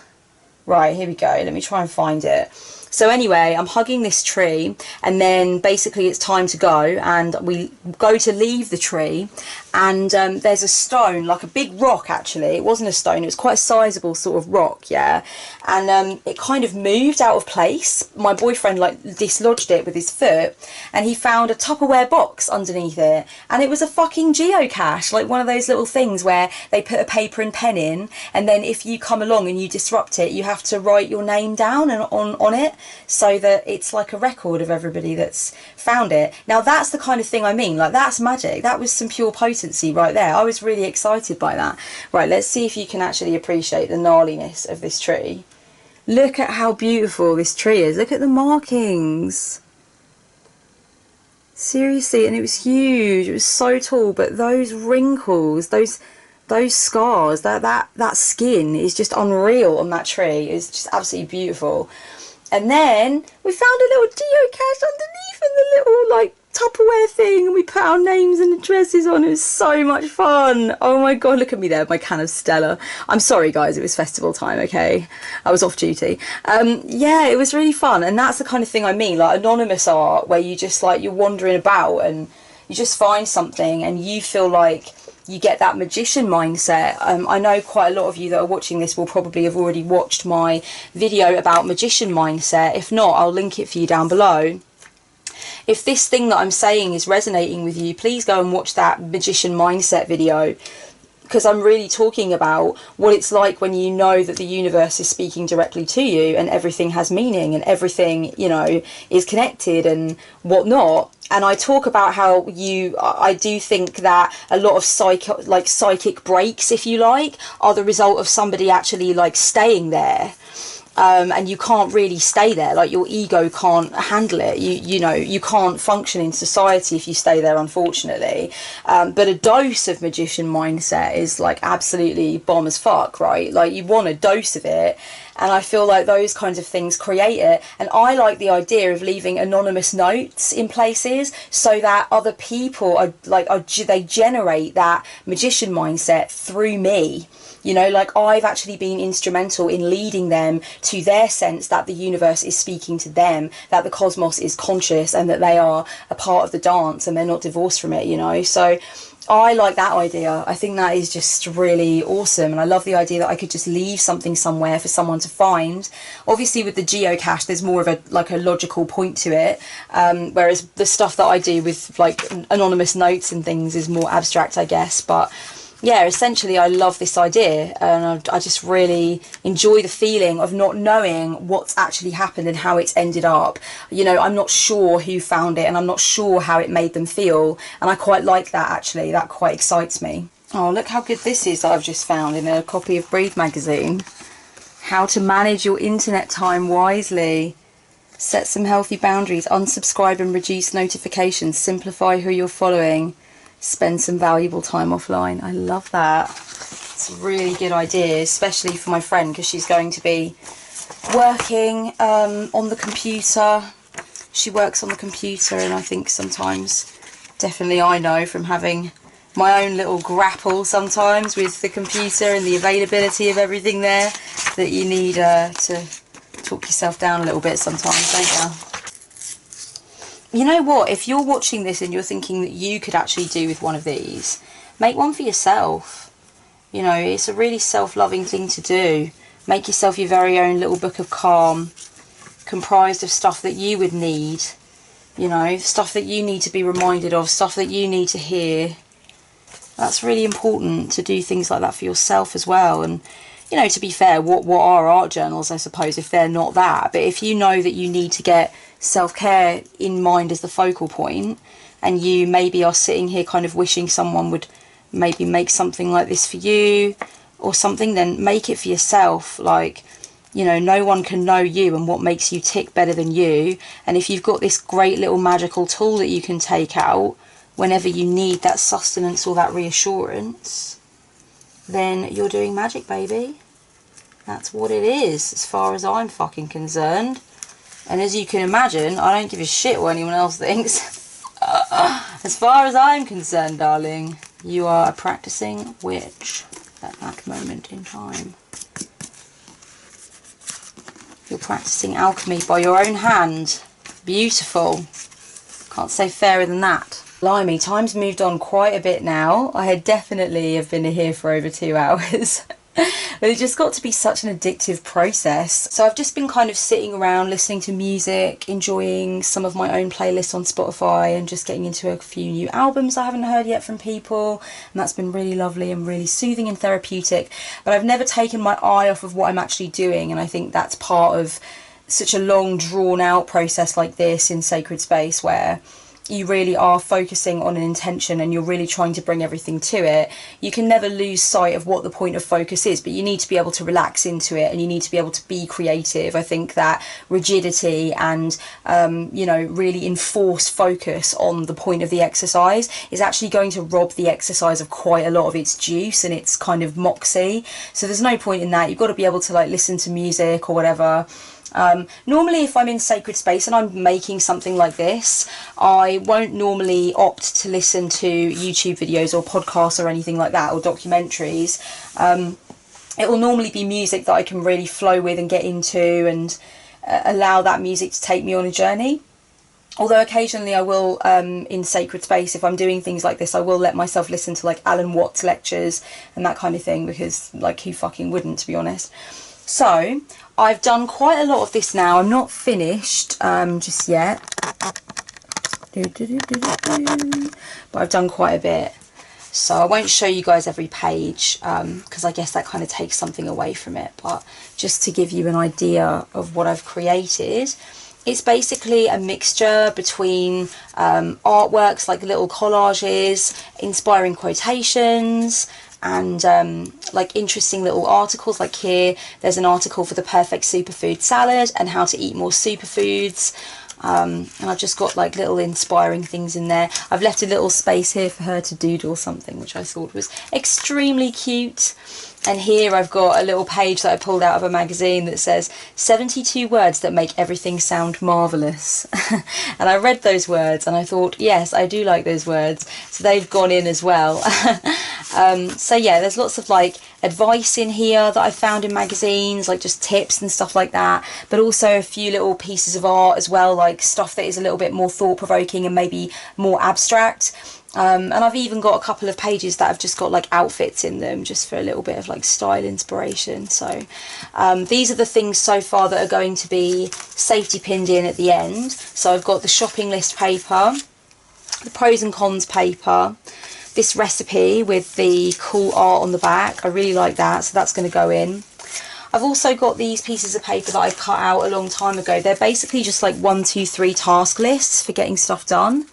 Right, here we go. Let me try and find it. So anyway, I'm hugging this tree, and then basically it's time to go, and we go to leave the tree, and there's a stone, like a big rock actually. It wasn't a stone, it was quite a sizable sort of rock, yeah. And it kind of moved out of place. My boyfriend, like, dislodged it with his foot, and he found a Tupperware box underneath it, and it was a fucking geocache, like one of those little things where they put a paper and pen in, and then if you come along and you disrupt it, you have to write your name down and on it, so that it's like a record of everybody that's found it. Now that's the kind of thing I mean, like, that's magic. That was some pure potency right there. I was really excited by that. Right, let's see if you can actually appreciate the gnarliness of this tree. Look at how beautiful this tree is. Look at the markings. Seriously, and it was huge. It was so tall, but those wrinkles, those scars, that skin is just unreal on that tree. It's just absolutely beautiful. And then we found a little geocache underneath in the little, like, Tupperware thing, and we put our names and addresses on. It was so much fun. Oh my god, look at me there, my can of Stella. I'm sorry guys, it was festival time, okay? I was off duty. Yeah, it was really fun, and that's the kind of thing I mean, like anonymous art, where you just, like, you're wandering about and you just find something and you feel like you get that magician mindset. I know quite a lot of you that are watching this will probably have already watched my video about magician mindset. If not, I'll link it for you down below. if this thing that I'm saying is resonating with you, please go and watch that magician mindset video, because I'm really talking about what it's like when you know that the universe is speaking directly to you and everything has meaning and everything, you know, is connected and whatnot. And I talk about how I do think that a lot of psychic breaks, if you like, are the result of somebody actually like staying there. And you can't really stay there, like your ego can't handle it. You know, you can't function in society if you stay there, unfortunately. But a dose of magician mindset is like absolutely bomb as fuck, right? Like you want a dose of it. And I feel like those kinds of things create it. And I like the idea of leaving anonymous notes in places so that other people they generate that magician mindset through me. You know, like I've actually been instrumental in leading them to their sense that the universe is speaking to them, that the cosmos is conscious and that they are a part of the dance and they're not divorced from it, you know. So I like that idea. I think that is just really awesome. And I love the idea that I could just leave something somewhere for someone to find. Obviously with the geocache, there's more of a logical point to it. Whereas the stuff that I do with like anonymous notes and things is more abstract, I guess. But yeah, essentially I love this idea, and I just really enjoy the feeling of not knowing what's actually happened and how it's ended up. You know, I'm not sure who found it and I'm not sure how it made them feel, and I quite like that actually. That quite excites me. Oh, look how good this is that I've just found in a copy of Breathe magazine. How to manage your internet time wisely. Set some healthy boundaries, unsubscribe and reduce notifications, simplify who you're following, spend some valuable time offline. I love that. It's a really good idea, especially for my friend, because she's going to be working on the computer. She works on the computer, and I think sometimes, definitely I know from having my own little grapple sometimes with the computer and the availability of everything there, that you need to talk yourself down a little bit sometimes, don't you? You know what, if you're watching this and you're thinking that you could actually do with one of these, make one for yourself. You know, it's a really self-loving thing to do. Make yourself your very own little book of calm, comprised of stuff that you would need, you know, stuff that you need to be reminded of, stuff that you need to hear. That's really important, to do things like that for yourself as well. And, you know, to be fair, what are art journals, I suppose, if they're not that? But if you know that you need to get self-care in mind as the focal point, and you maybe are sitting here kind of wishing someone would maybe make something like this for you or something, then make it for yourself. Like, you know, no one can know you and what makes you tick better than you. And if you've got this great little magical tool that you can take out whenever you need that sustenance or that reassurance, then you're doing magic, baby. That's what it is, as far as I'm fucking concerned. And as you can imagine, I don't give a shit what anyone else thinks. As far as I'm concerned, darling, you are a practicing witch at that moment in time. You're practicing alchemy by your own hand. Beautiful. Can't say fairer than that. Blimey, time's moved on quite a bit now. I had definitely have been here for over 2 hours. But it just got to be such an addictive process. So I've just been kind of sitting around listening to music, enjoying some of my own playlists on Spotify, and just getting into a few new albums I haven't heard yet from people, and that's been really lovely and really soothing and therapeutic. But I've never taken my eye off of what I'm actually doing, and I think that's part of such a long drawn out process like this in sacred space, where you really are focusing on an intention and you're really trying to bring everything to it. You can never lose sight of what the point of focus is, but you need to be able to relax into it, and you need to be able to be creative. I think that rigidity and you know, really enforced focus on the point of the exercise is actually going to rob the exercise of quite a lot of its juice and its kind of moxie. So there's no point in that. You've got to be able to like listen to music or whatever. Normally if I'm in sacred space and I'm making something like this, I won't normally opt to listen to YouTube videos or podcasts or anything like that, or documentaries. It will normally be music that I can really flow with and get into, and allow that music to take me on a journey. Although occasionally I will, in sacred space, if I'm doing things like this, I will let myself listen to like Alan Watts lectures and that kind of thing, because like who fucking wouldn't, to be honest. So I've done quite a lot of this now. I'm not finished just yet. But I've done quite a bit. So I won't show you guys every page because I guess that kind of takes something away from it. But just to give you an idea of what I've created, it's basically a mixture between artworks like little collages, inspiring quotations, and like interesting little articles. Like here, there's an article for the perfect superfood salad and how to eat more superfoods. And I've just got like little inspiring things in there. I've left a little space here for her to doodle something, which I thought was extremely cute. And here I've got a little page that I pulled out of a magazine that says 72 words that make everything sound marvellous. And I read those words and I thought, yes, I do like those words. So they've gone in as well. So yeah, there's lots of like advice in here that I found in magazines, like just tips and stuff like that. But also a few little pieces of art as well, like stuff that is a little bit more thought-provoking and maybe more abstract. And I've even got a couple of pages that have just got like outfits in them, just for a little bit of like style inspiration. So these are the things so far that are going to be safety pinned in at the end. So I've got the shopping list paper, the pros and cons paper, this recipe with the cool art on the back. I really like that, so that's going to go in. I've also got these pieces of paper that I cut out a long time ago. They're basically just like 1, 2, 3 task lists for getting stuff done.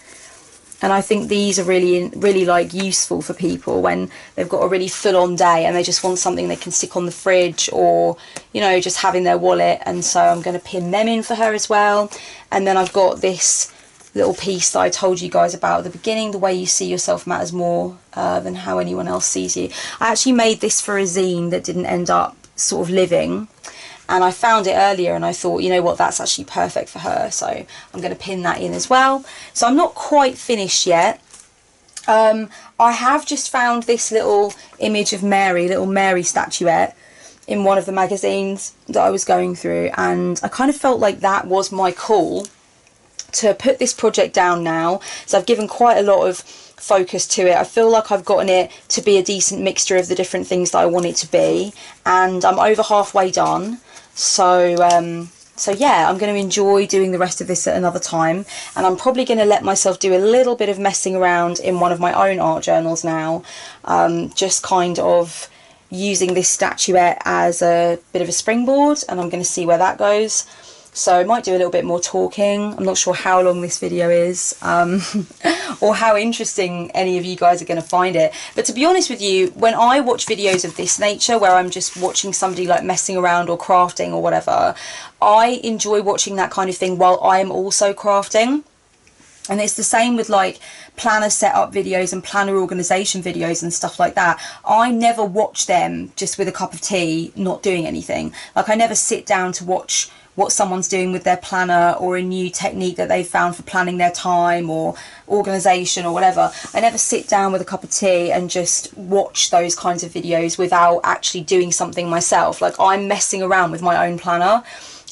And I think these are really like useful for people when they've got a really full-on day and they just want something they can stick on the fridge, or, you know, just have in their wallet. And so I'm going to pin them in for her as well. And then I've got this little piece that I told you guys about at the beginning, the way you see yourself matters more than how anyone else sees you. I actually made this for a zine that didn't end up sort of living. And I found it earlier and I thought, you know what, that's actually perfect for her. So I'm going to pin that in as well. So I'm not quite finished yet. I have just found this little image of Mary, little Mary statuette, in one of the magazines that I was going through. And I kind of felt like that was my call to put this project down now. So I've given quite a lot of focus to it. I feel like I've gotten it to be a decent mixture of the different things that I want it to be. And I'm over halfway done. So so yeah, I'm going to enjoy doing the rest of this at another time, and I'm probably going to let myself do a little bit of messing around in one of my own art journals now, just kind of using this statuette as a bit of a springboard, and I'm going to see where that goes. So I might do a little bit more talking. I'm not sure how long this video is, or how interesting any of you guys are going to find it. But to be honest with you, when I watch videos of this nature, where I'm just watching somebody like messing around or crafting or whatever, I enjoy watching that kind of thing while I am also crafting. And it's the same with like planner setup videos and planner organisation videos and stuff like that. I never watch them just with a cup of tea, not doing anything. Like I never sit down to watch what someone's doing with their planner, or a new technique that they've found for planning their time or organisation or whatever. I never sit down with a cup of tea and just watch those kinds of videos without actually doing something myself. Like I'm messing around with my own planner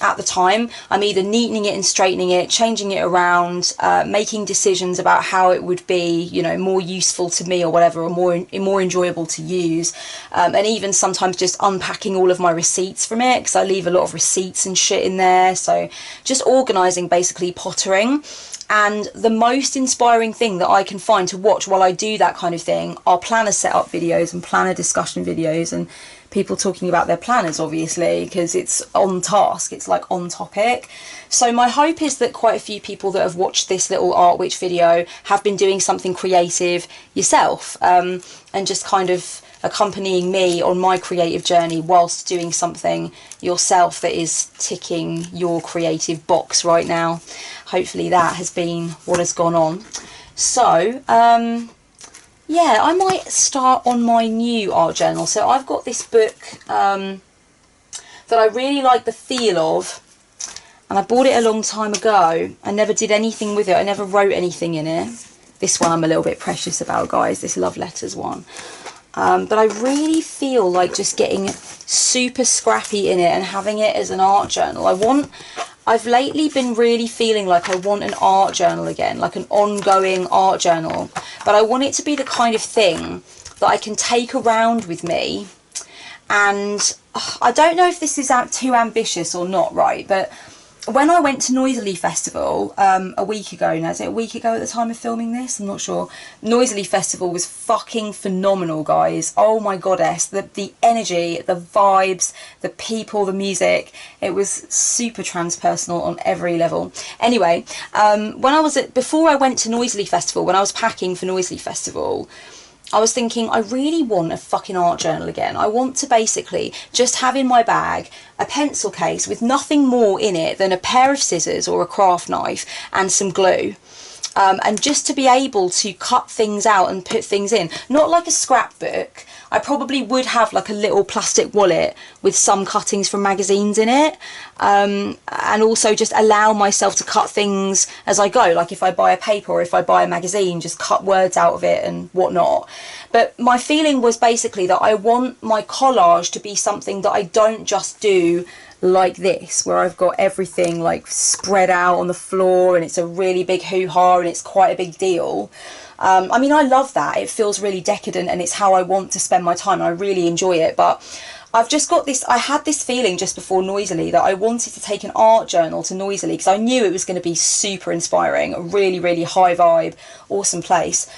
at the time. I'm either neatening it and straightening it, changing it around, making decisions about how it would be, you know, more useful to me or whatever, or more enjoyable to use, and even sometimes just unpacking all of my receipts from it, because I leave a lot of receipts and shit in there. So just organising, basically pottering. And the most inspiring thing that I can find to watch while I do that kind of thing are planner setup videos and planner discussion videos, and people talking about their planners, obviously, because it's on task, it's like on topic. So my hope is that quite a few people that have watched this little Art Witch video have been doing something creative yourself, and just kind of accompanying me on my creative journey whilst doing something yourself that is ticking your creative box right now. Hopefully that has been what has gone on. So yeah, I might start on my new art journal. So I've got this book that I really like the feel of, and I bought it a long time ago. I never did anything with it. I never wrote anything in it. This one I'm a little bit precious about, guys, this love letters one. But I really feel like just getting super scrappy in it and having it as an art journal. I've lately been really feeling like I want an art journal again, like an ongoing art journal. But I want it to be the kind of thing that I can take around with me. And I don't know if this is too ambitious or not, right? But when I went to Noisily Festival a week ago now, is it a week ago at the time of filming this? I'm not sure. Noisily Festival was fucking phenomenal, guys. Oh my goddess, the energy, the vibes, the people, the music. It was super transpersonal on every level. Anyway, before I went to Noisily Festival, when I was packing for Noisily Festival, I was thinking, I really want a fucking art journal again. I want to basically just have in my bag a pencil case with nothing more in it than a pair of scissors or a craft knife and some glue. And just to be able to cut things out and put things in. Not like a scrapbook. I probably would have like a little plastic wallet with some cuttings from magazines in it. And also just allow myself to cut things as I go. Like if I buy a paper or if I buy a magazine, just cut words out of it and whatnot. But my feeling was basically that I want my collage to be something that I don't just do like this, where I've got everything like spread out on the floor and it's a really big hoo-ha and it's quite a big deal. I mean, I love that. It feels really decadent and it's how I want to spend my time and I really enjoy it. But I've just got this, I had this feeling just before Noisily that I wanted to take an art journal to Noisily because I knew it was going to be super inspiring, a really, really high vibe, awesome place.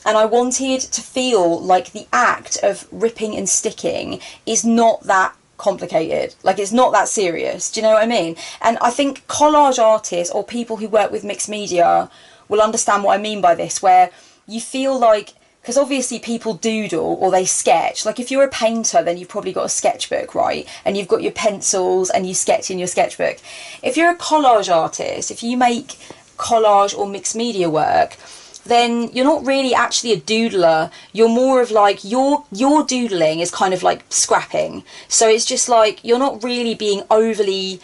And I wanted to feel like the act of ripping and sticking is not that complicated, like it's not that serious, do you know what I mean? And I think collage artists or people who work with mixed media will understand what I mean by this, where you feel like, because obviously people doodle or they sketch, like if you're a painter then you've probably got a sketchbook, right, and you've got your pencils and you sketch in your sketchbook. If you're a collage artist, if you make collage or mixed media work, then you're not really actually a doodler. You're more of like, your doodling is kind of like scrapping. So it's just like, you're not really being overly,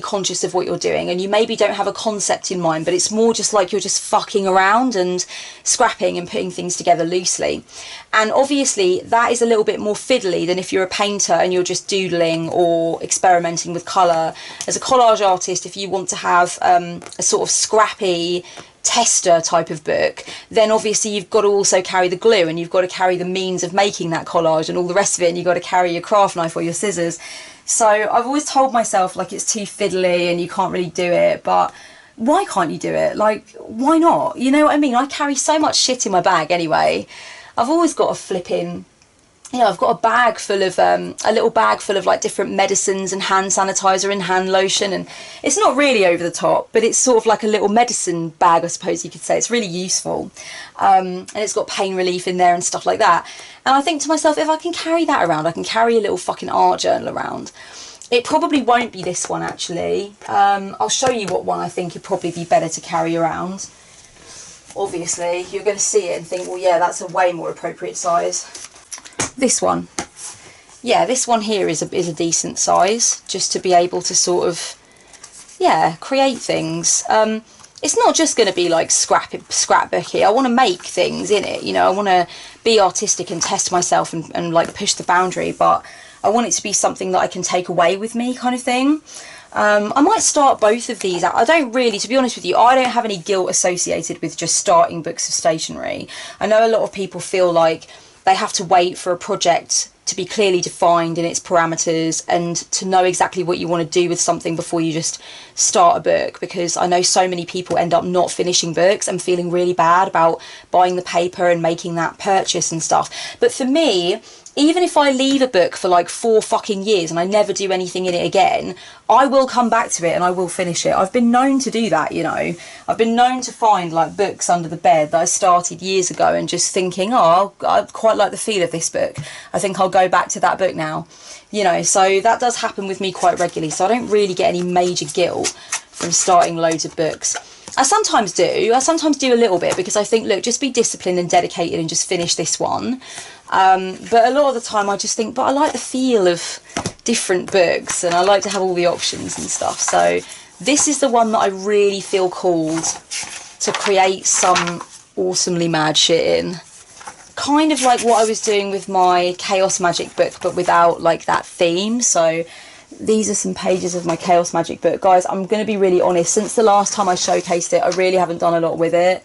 conscious of what you're doing, and you maybe don't have a concept in mind, but it's more just like you're just fucking around and scrapping and putting things together loosely. And obviously that is a little bit more fiddly than if you're a painter and you're just doodling or experimenting with colour. As a collage artist, if you want to have a sort of scrappy tester type of book, then obviously you've got to also carry the glue and you've got to carry the means of making that collage and all the rest of it, and you've got to carry your craft knife or your scissors. So I've always told myself like it's too fiddly and you can't really do it, but why can't you do it? Like, why not? You know what I mean? I carry so much shit in my bag anyway. I've always got a flipping, you know, I've got a bag full of, a little bag full of like different medicines and hand sanitizer and hand lotion, and it's not really over the top, but it's sort of like a little medicine bag, I suppose you could say. It's really useful. And it's got pain relief in there and stuff like that. And I think to myself, if I can carry that around, I can carry a little fucking art journal around. It probably won't be this one actually. I'll show you what one I think would probably be better to carry around. Obviously, you're going to see it and think, well, yeah, that's a way more appropriate size. This one. Yeah, this one here is a decent size, just to be able to sort of, yeah, create things. It's not just going to be like scrapbooky. I want to make things in it, you know. I want to be artistic and test myself and like push the boundary, but I want it to be something that I can take away with me, kind of thing. I might start both of these out. I don't really, to be honest with you, I don't have any guilt associated with just starting books of stationery. I know a lot of people feel like they have to wait for a project to be clearly defined in its parameters and to know exactly what you want to do with something before you just start a book, because I know so many people end up not finishing books and feeling really bad about buying the paper and making that purchase and stuff. But for me, even if I leave a book for like 4 fucking years and I never do anything in it again, I will come back to it and I will finish it. I've been known to do that, you know. I've been known to find like books under the bed that I started years ago and just thinking, oh, I quite like the feel of this book. I think I'll go back to that book now. You know, so that does happen with me quite regularly. So I don't really get any major guilt from starting loads of books. I sometimes do. I sometimes do a little bit because I think, look, just be disciplined and dedicated and just finish this one. But a lot of the time I just think, but I like the feel of different books and I like to have all the options and stuff. So this is the one that I really feel called to create some awesomely mad shit in. Kind of like what I was doing with my Chaos Magic book, but without like that theme. So these are some pages of my Chaos Magic book. Guys, I'm going to be really honest. Since the last time I showcased it, I really haven't done a lot with it.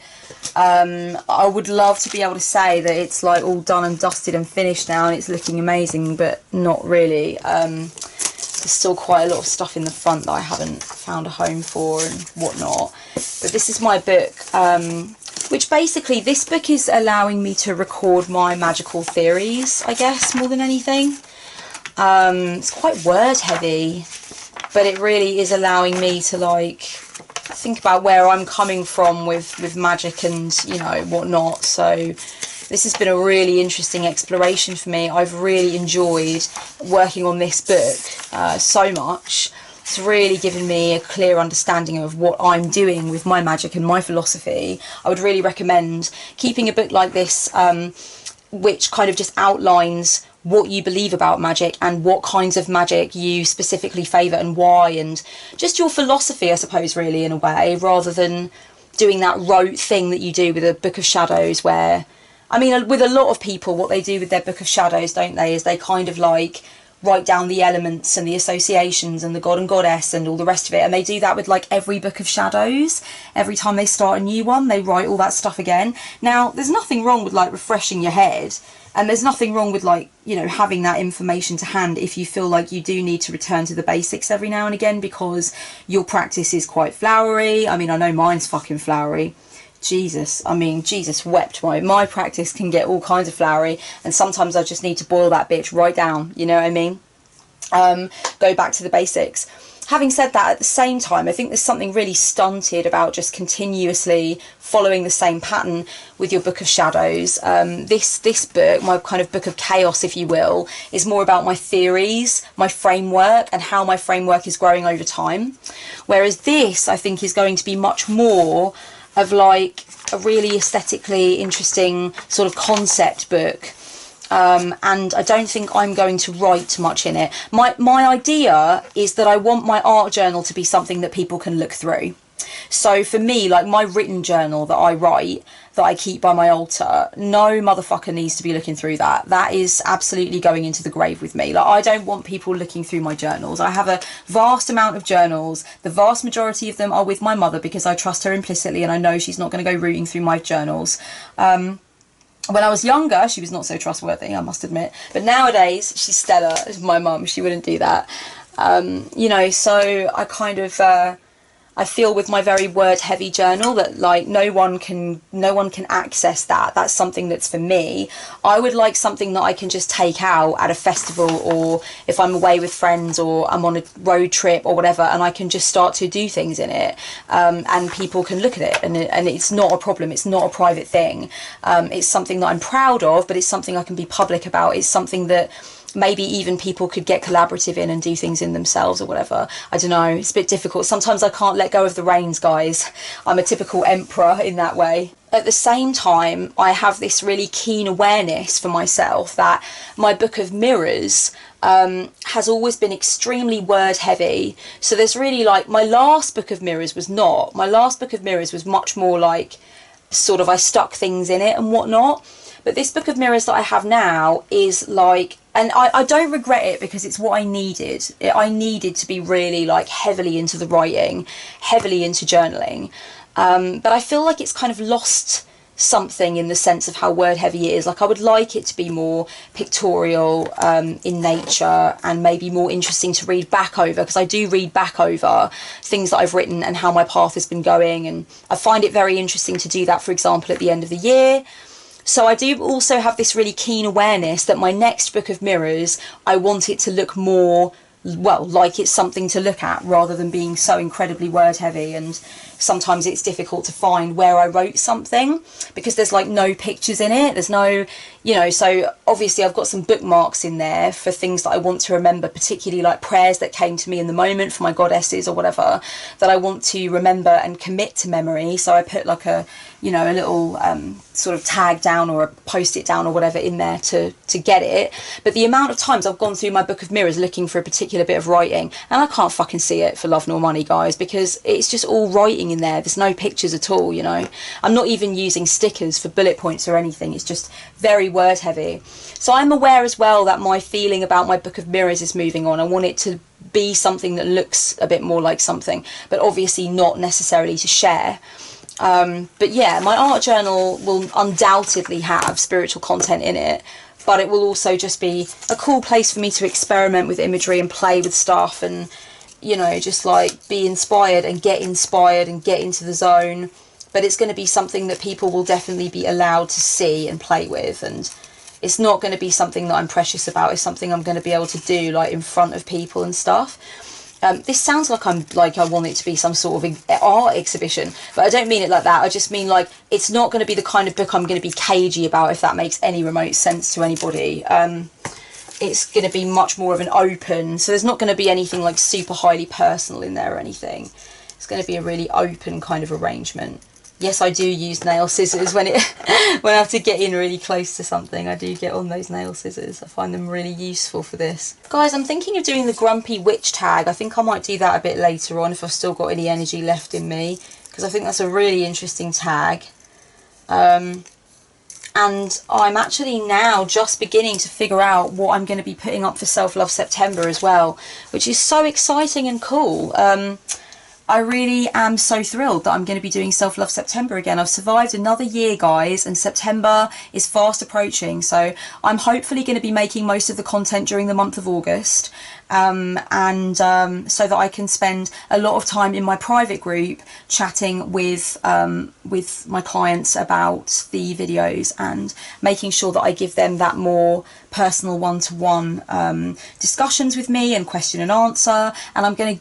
I would love to be able to say that it's like all done and dusted and finished now and it's looking amazing, but not really. There's there's still quite a lot of stuff in the front that I haven't found a home for and whatnot. But this is my book, which basically, this book is allowing me to record my magical theories, I guess, more than anything. It's quite word heavy, but it really is allowing me to, like, think about where I'm coming from with magic and, you know, whatnot. So this has been a really interesting exploration for me. I've really enjoyed working on this book so much. It's really given me a clear understanding of what I'm doing with my magic and my philosophy. I would really recommend keeping a book like this, which kind of just outlines what you believe about magic and what kinds of magic you specifically favour and why, and just your philosophy, I suppose, really, in a way, rather than doing that rote thing that you do with a Book of Shadows, where, I mean, with a lot of people, what they do with their Book of Shadows, don't they, is they kind of like write down the elements and the associations and the god and goddess and all the rest of it, and they do that with like every Book of Shadows. Every time they start a new one, they write all that stuff again. Now, there's nothing wrong with like refreshing your head, and there's nothing wrong with, like, you know, having that information to hand if you feel like you do need to return to the basics every now and again because your practice is quite flowery. I mean, I know mine's fucking flowery. Jesus, I mean, Jesus wept. My practice can get all kinds of flowery, and sometimes I just need to boil that bitch right down, you know what I mean? Go back to the basics. Having said that, at the same time, I think there's something really stunted about just continuously following the same pattern with your Book of Shadows. This book, my kind of Book of Chaos, if you will, is more about my theories, my framework, and how my framework is growing over time. Whereas this, I think, is going to be much more of like a really aesthetically interesting sort of concept book. And I don't think I'm going to write much in it. My idea is that I want my art journal to be something that people can look through. So for me, like my written journal that I write, that I keep by my altar, no motherfucker needs to be looking through that. That is absolutely going into the grave with me. Like, I don't want people looking through my journals. I have a vast amount of journals. The vast majority of them are with my mother because I trust her implicitly and I know she's not going to go rooting through my journals. When I was younger, she was not so trustworthy, I must admit. But nowadays, she's stellar. My mum, she wouldn't do that. You know, so I kind of, I feel with my very word-heavy journal that, like, no one can access that. That's something that's for me. I would like something that I can just take out at a festival, or if I'm away with friends or I'm on a road trip or whatever, and I can just start to do things in it, and people can look at it, and it's not a problem. It's not a private thing. It's something that I'm proud of, but it's something I can be public about. It's something that maybe even people could get collaborative in and do things in themselves or whatever. I don't know, it's a bit difficult. Sometimes I can't let go of the reins, guys. I'm a typical emperor in that way. At the same time, I have this really keen awareness for myself that my Book of Mirrors has always been extremely word heavy. So there's really, like, my last Book of Mirrors was not. My last Book of Mirrors was much more like, sort of, I stuck things in it and whatnot. But this Book of Mirrors that I have now is like, and I don't regret it because it's what I needed. I needed to be really like heavily into the writing, heavily into journaling. But I feel like it's kind of lost something in the sense of how word heavy it is. Like, I would like it to be more pictorial in nature and maybe more interesting to read back over, because I do read back over things that I've written and how my path has been going, and I find it very interesting to do that, for example, at the end of the year. So I do also have this really keen awareness that my next Book of Mirrors, I want it to look more, well, like it's something to look at rather than being so incredibly word heavy. And sometimes it's difficult to find where I wrote something because there's like no pictures in it. There's no, you know, so obviously I've got some bookmarks in there for things that I want to remember, particularly like prayers that came to me in the moment for my goddesses or whatever that I want to remember and commit to memory. So I put like a, you know, a little sort of tag down or a post-it down or whatever in there to get it. But the amount of times I've gone through my Book of Mirrors looking for a particular bit of writing, and I can't fucking see it for love nor money, guys, because it's just all writing in there. There's no pictures at all, you know. I'm not even using stickers for bullet points or anything. It's just very word heavy. So I'm aware as well that my feeling about my Book of Mirrors is moving on. I want it to be something that looks a bit more like something, but obviously not necessarily to share. But yeah, my art journal will undoubtedly have spiritual content in it. but it will also just be a cool place for me to experiment with imagery and play with stuff and, you know, just like be inspired and get into the zone. But it's going to be something that people will definitely be allowed to see and play with, and it's not going to be something that I'm precious about. It's something I'm going to be able to do like in front of people and stuff. This sounds like I want it to be some sort of art exhibition, but I don't mean it like that. I just mean like it's not going to be the kind of book I'm going to be cagey about, if that makes any remote sense to anybody. It's going to be much more of an open, so there's not going to be anything like super highly personal in there or anything. It's going to be a really open kind of arrangement. Yes, I do use nail scissors when I have to get in really close to something. I do get on those nail scissors. I find them really useful for this. Guys, I'm thinking of doing the Grumpy Witch tag. I think I might do that a bit later on if I've still got any energy left in me, because I think that's a really interesting tag. And I'm actually now just beginning to figure out what I'm going to be putting up for Self-Love September as well, which is so exciting and cool. I really am so thrilled that I'm going to be doing Self-Love September again. I've survived another year, guys, and September is fast approaching. So I'm hopefully going to be making most of the content during the month of August, so that I can spend a lot of time in my private group chatting with my clients about the videos and making sure that I give them that more personal one-to-one discussions with me and question and answer. And I'm going to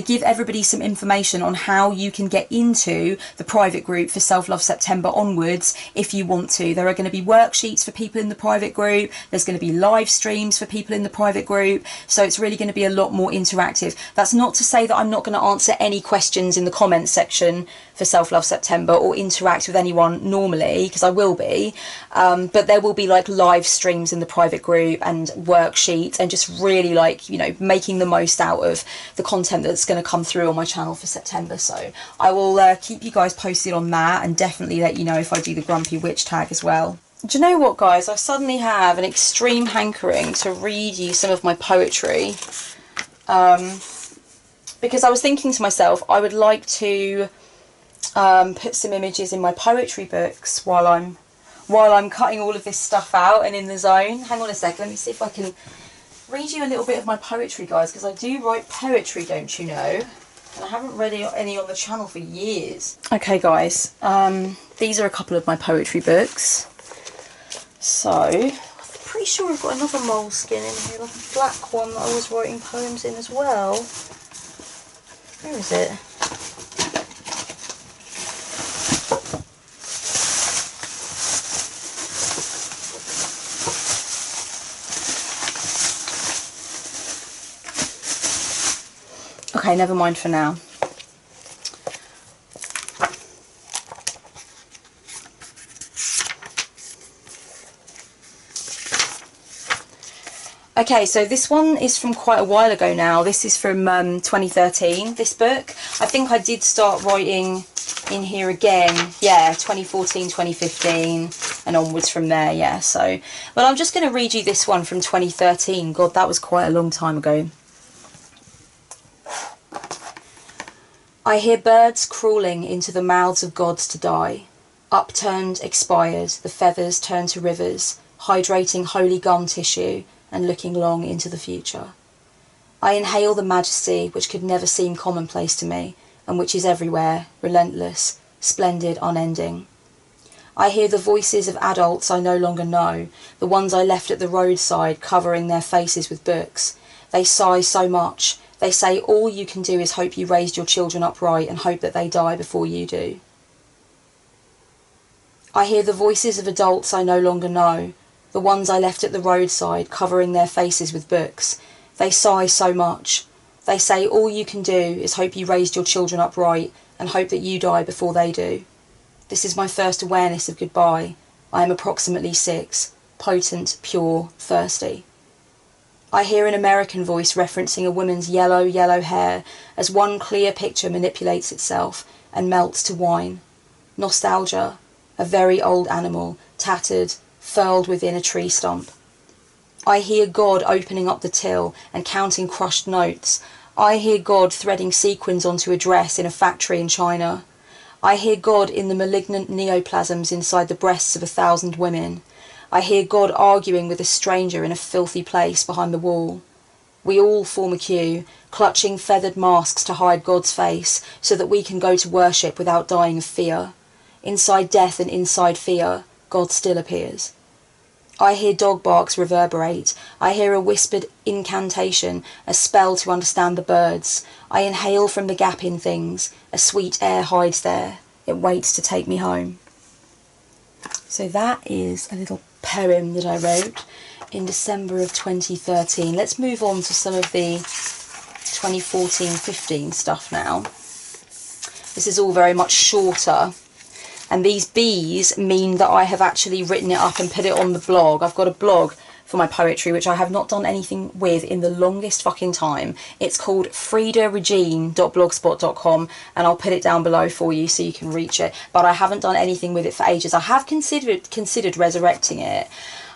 give everybody some information on how you can get into the private group for Self-Love September onwards if you want to. There are going to be worksheets for people in the private group. There's going to be live streams for people in the private group. So it's really going to be a lot more interactive. That's not to say that I'm not going to answer any questions in the comments section for Self-Love September or interact with anyone normally, because I will be. But there will be like live streams in the private group and worksheets, and just really like, you know, making the most out of the content that's going to come through on my channel for September. So I will keep you guys posted on that, and definitely let you know if I do the Grumpy Witch tag as well. Do you know what, guys? I suddenly have an extreme hankering to read you some of my poetry, because I was thinking to myself I would like to put some images in my poetry books while I'm cutting all of this stuff out and in the zone. Hang on a sec, let me see if I can read you a little bit of my poetry, guys, because I do write poetry, don't you know? And I haven't read any on the channel for years. Okay, guys, these are a couple of my poetry books. So, I'm pretty sure I've got another moleskin in here, like a black one that I was writing poems in as well. Where is it? Okay, never mind for now. Okay, so this one is from quite a while ago now. This is from 2013, this book. I think I did start writing in here again, yeah, 2014, 2015, and onwards from there, yeah. So, well, I'm just going to read you this one from 2013. God, that was quite a long time ago. I hear birds crawling into the mouths of gods to die. Upturned, expired, the feathers turn to rivers, hydrating holy gum tissue and looking long into the future. I inhale the majesty which could never seem commonplace to me, and which is everywhere, relentless, splendid, unending. I hear the voices of adults I no longer know, the ones I left at the roadside covering their faces with books. They sigh so much. They say all you can do is hope you raised your children upright and hope that they die before you do. I hear the voices of adults I no longer know, the ones I left at the roadside covering their faces with books. They sigh so much. They say all you can do is hope you raised your children upright and hope that you die before they do. This is my first awareness of goodbye. I am approximately 6, potent, pure, thirsty. I hear an American voice referencing a woman's yellow, yellow hair as one clear picture manipulates itself and melts to wine. Nostalgia, a very old animal, tattered, furled within a tree stump. I hear God opening up the till and counting crushed notes. I hear God threading sequins onto a dress in a factory in China. I hear God in the malignant neoplasms inside the breasts of 1,000 women. I hear God arguing with a stranger in a filthy place behind the wall. We all form a queue, clutching feathered masks to hide God's face so that we can go to worship without dying of fear. Inside death and inside fear, God still appears. I hear dog barks reverberate. I hear a whispered incantation, a spell to understand the birds. I inhale from the gap in things. A sweet air hides there. It waits to take me home. So that is a little poem that I wrote in December of 2013. Let's move on to some of the 2014-15 stuff now. This is all very much shorter. And these B's mean that I have actually written it up and put it on the blog. I've got a blog for my poetry, which I have not done anything with in the longest fucking time. It's called fridaregine.blogspot.com, and I'll put it down below for you so you can reach it. But I haven't done anything with it for ages. I have considered resurrecting it,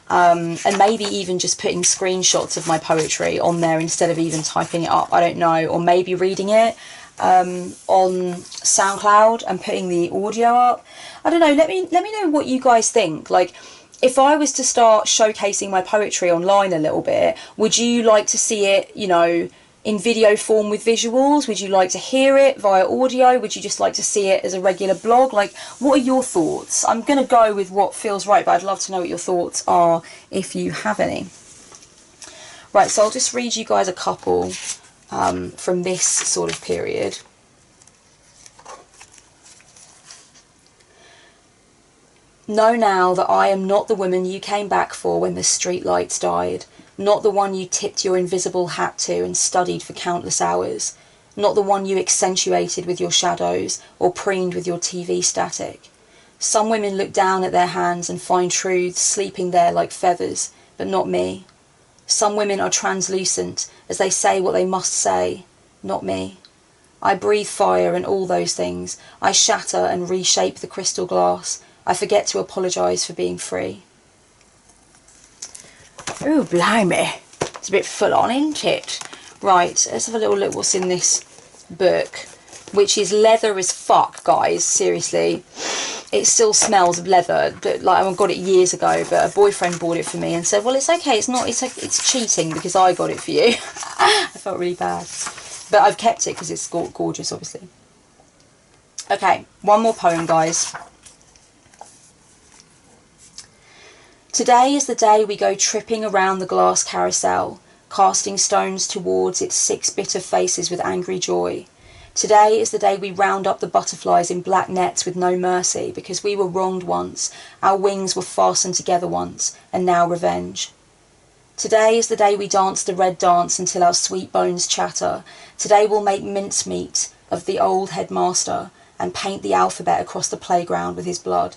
and maybe even just putting screenshots of my poetry on there instead of even typing it up. I don't know, or maybe reading it on SoundCloud and putting the audio up. I don't know. Let me know what you guys think. Like, if I was to start showcasing my poetry online a little bit, would you like to see it, you know, in video form with visuals? Would you like to hear it via audio? Would you just like to see it as a regular blog? Like, what are your thoughts? I'm going to go with what feels right, but I'd love to know what your thoughts are if you have any. Right, so I'll just read you guys a couple from this sort of period. Know now that I am not the woman you came back for when the street lights died, not the one you tipped your invisible hat to and studied for countless hours, not the one you accentuated with your shadows or preened with your TV static. Some women look down at their hands and find truths sleeping there like feathers, but not me. Some women are translucent as they say what they must say, not me. I breathe fire and all those things. I shatter and reshape the crystal glass. I forget to apologise for being free. Ooh, blimey. It's a bit full on, isn't it? Right, let's have a little look what's in this book, which is leather as fuck, guys. Seriously. It still smells of leather, but like I got it years ago, but a boyfriend bought it for me and said, well, it's okay, it's cheating because I got it for you. I felt really bad. But I've kept it because it's gorgeous, obviously. Okay, one more poem, guys. Today is the day we go tripping around the glass carousel, casting stones towards its 6 bitter faces with angry joy. Today is the day we round up the butterflies in black nets with no mercy, because we were wronged once, our wings were fastened together once, and now revenge. Today is the day we dance the red dance until our sweet bones chatter. Today we'll make mincemeat of the old headmaster and paint the alphabet across the playground with his blood.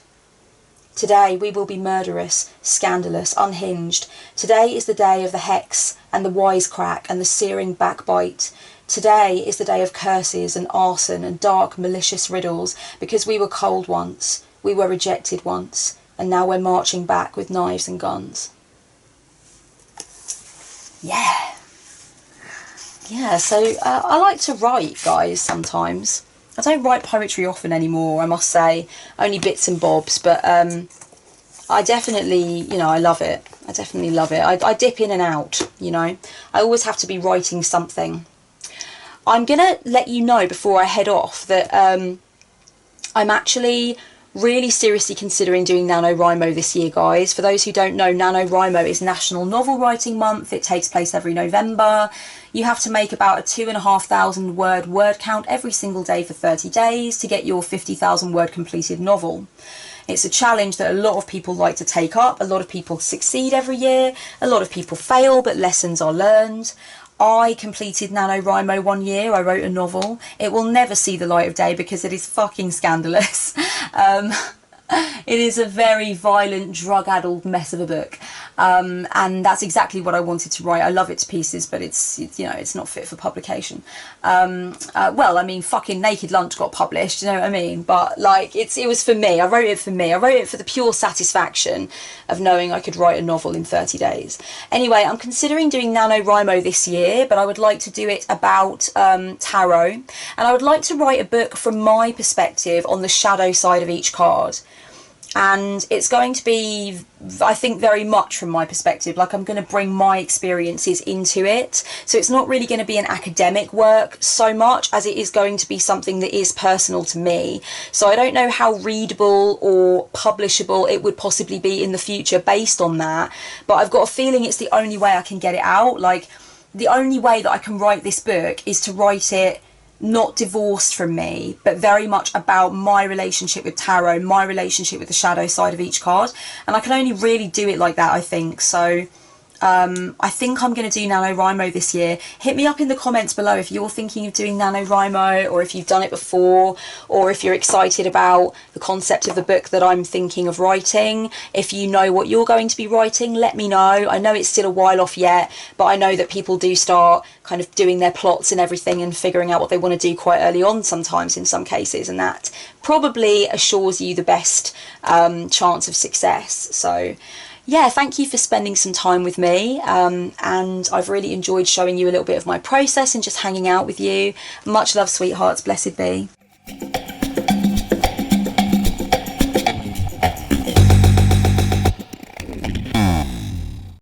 Today we will be murderous, scandalous, unhinged. Today is the day of the hex and the wisecrack and the searing backbite. Today is the day of curses and arson and dark malicious riddles, because we were cold once, we were rejected once, and now we're marching back with knives and guns. Yeah. Yeah, so I like to write, guys, sometimes. I don't write poetry often anymore, I must say. Only bits and bobs, but I definitely, you know, I love it. I definitely love it. I dip in and out, you know. I always have to be writing something. I'm going to let you know before I head off that I'm actually really seriously considering doing Nanowrimo this year, guys. For those who don't know, Nanowrimo is National Novel Writing Month. It takes place every November. You have to make about a 2,500 word count every single day for 30 days to get your 50,000 word completed novel. It's a challenge that a lot of people like to take up. A lot of people succeed every year. A lot of people fail, but lessons are learned. I completed Nanowrimo one year. I wrote a novel. It will never see the light of day because it is fucking scandalous. It is a very violent, drug-addled mess of a book, and that's exactly what I wanted to write. I love it to pieces, but it's you know, it's not fit for publication. Well, I mean, fucking Naked Lunch got published, you know what I mean? But like, it was for me. I wrote it for me. I wrote it for the pure satisfaction of knowing I could write a novel in 30 days. Anyway, I'm considering doing Nanowrimo this year, but I would like to do it about tarot, and I would like to write a book from my perspective on the shadow side of each card. and it's going to be, I think, very much from my perspective, like I'm going to bring my experiences into it. So it's not really going to be an academic work so much as it is going to be something that is personal to me. So I don't know how readable or publishable it would possibly be in the future based on that, but I've got a feeling it's the only way I can get it out. Like, the only way that I can write this book is to write it not divorced from me, but very much about my relationship with tarot, my relationship with the shadow side of each card, and I can only really do it like that, I think. So I think I'm going to do Nanowrimo this year. Hit me up in the comments below if you're thinking of doing Nanowrimo, or if you've done it before, or if you're excited about the concept of the book that I'm thinking of writing. If you know what you're going to be writing, let me know. I know it's still a while off yet, but I know that people do start kind of doing their plots and everything and figuring out what they want to do quite early on sometimes in some cases, and that probably assures you the best chance of success. So yeah, thank you for spending some time with me, and I've really enjoyed showing you a little bit of my process and just hanging out with you. Much love, sweethearts. Blessed be.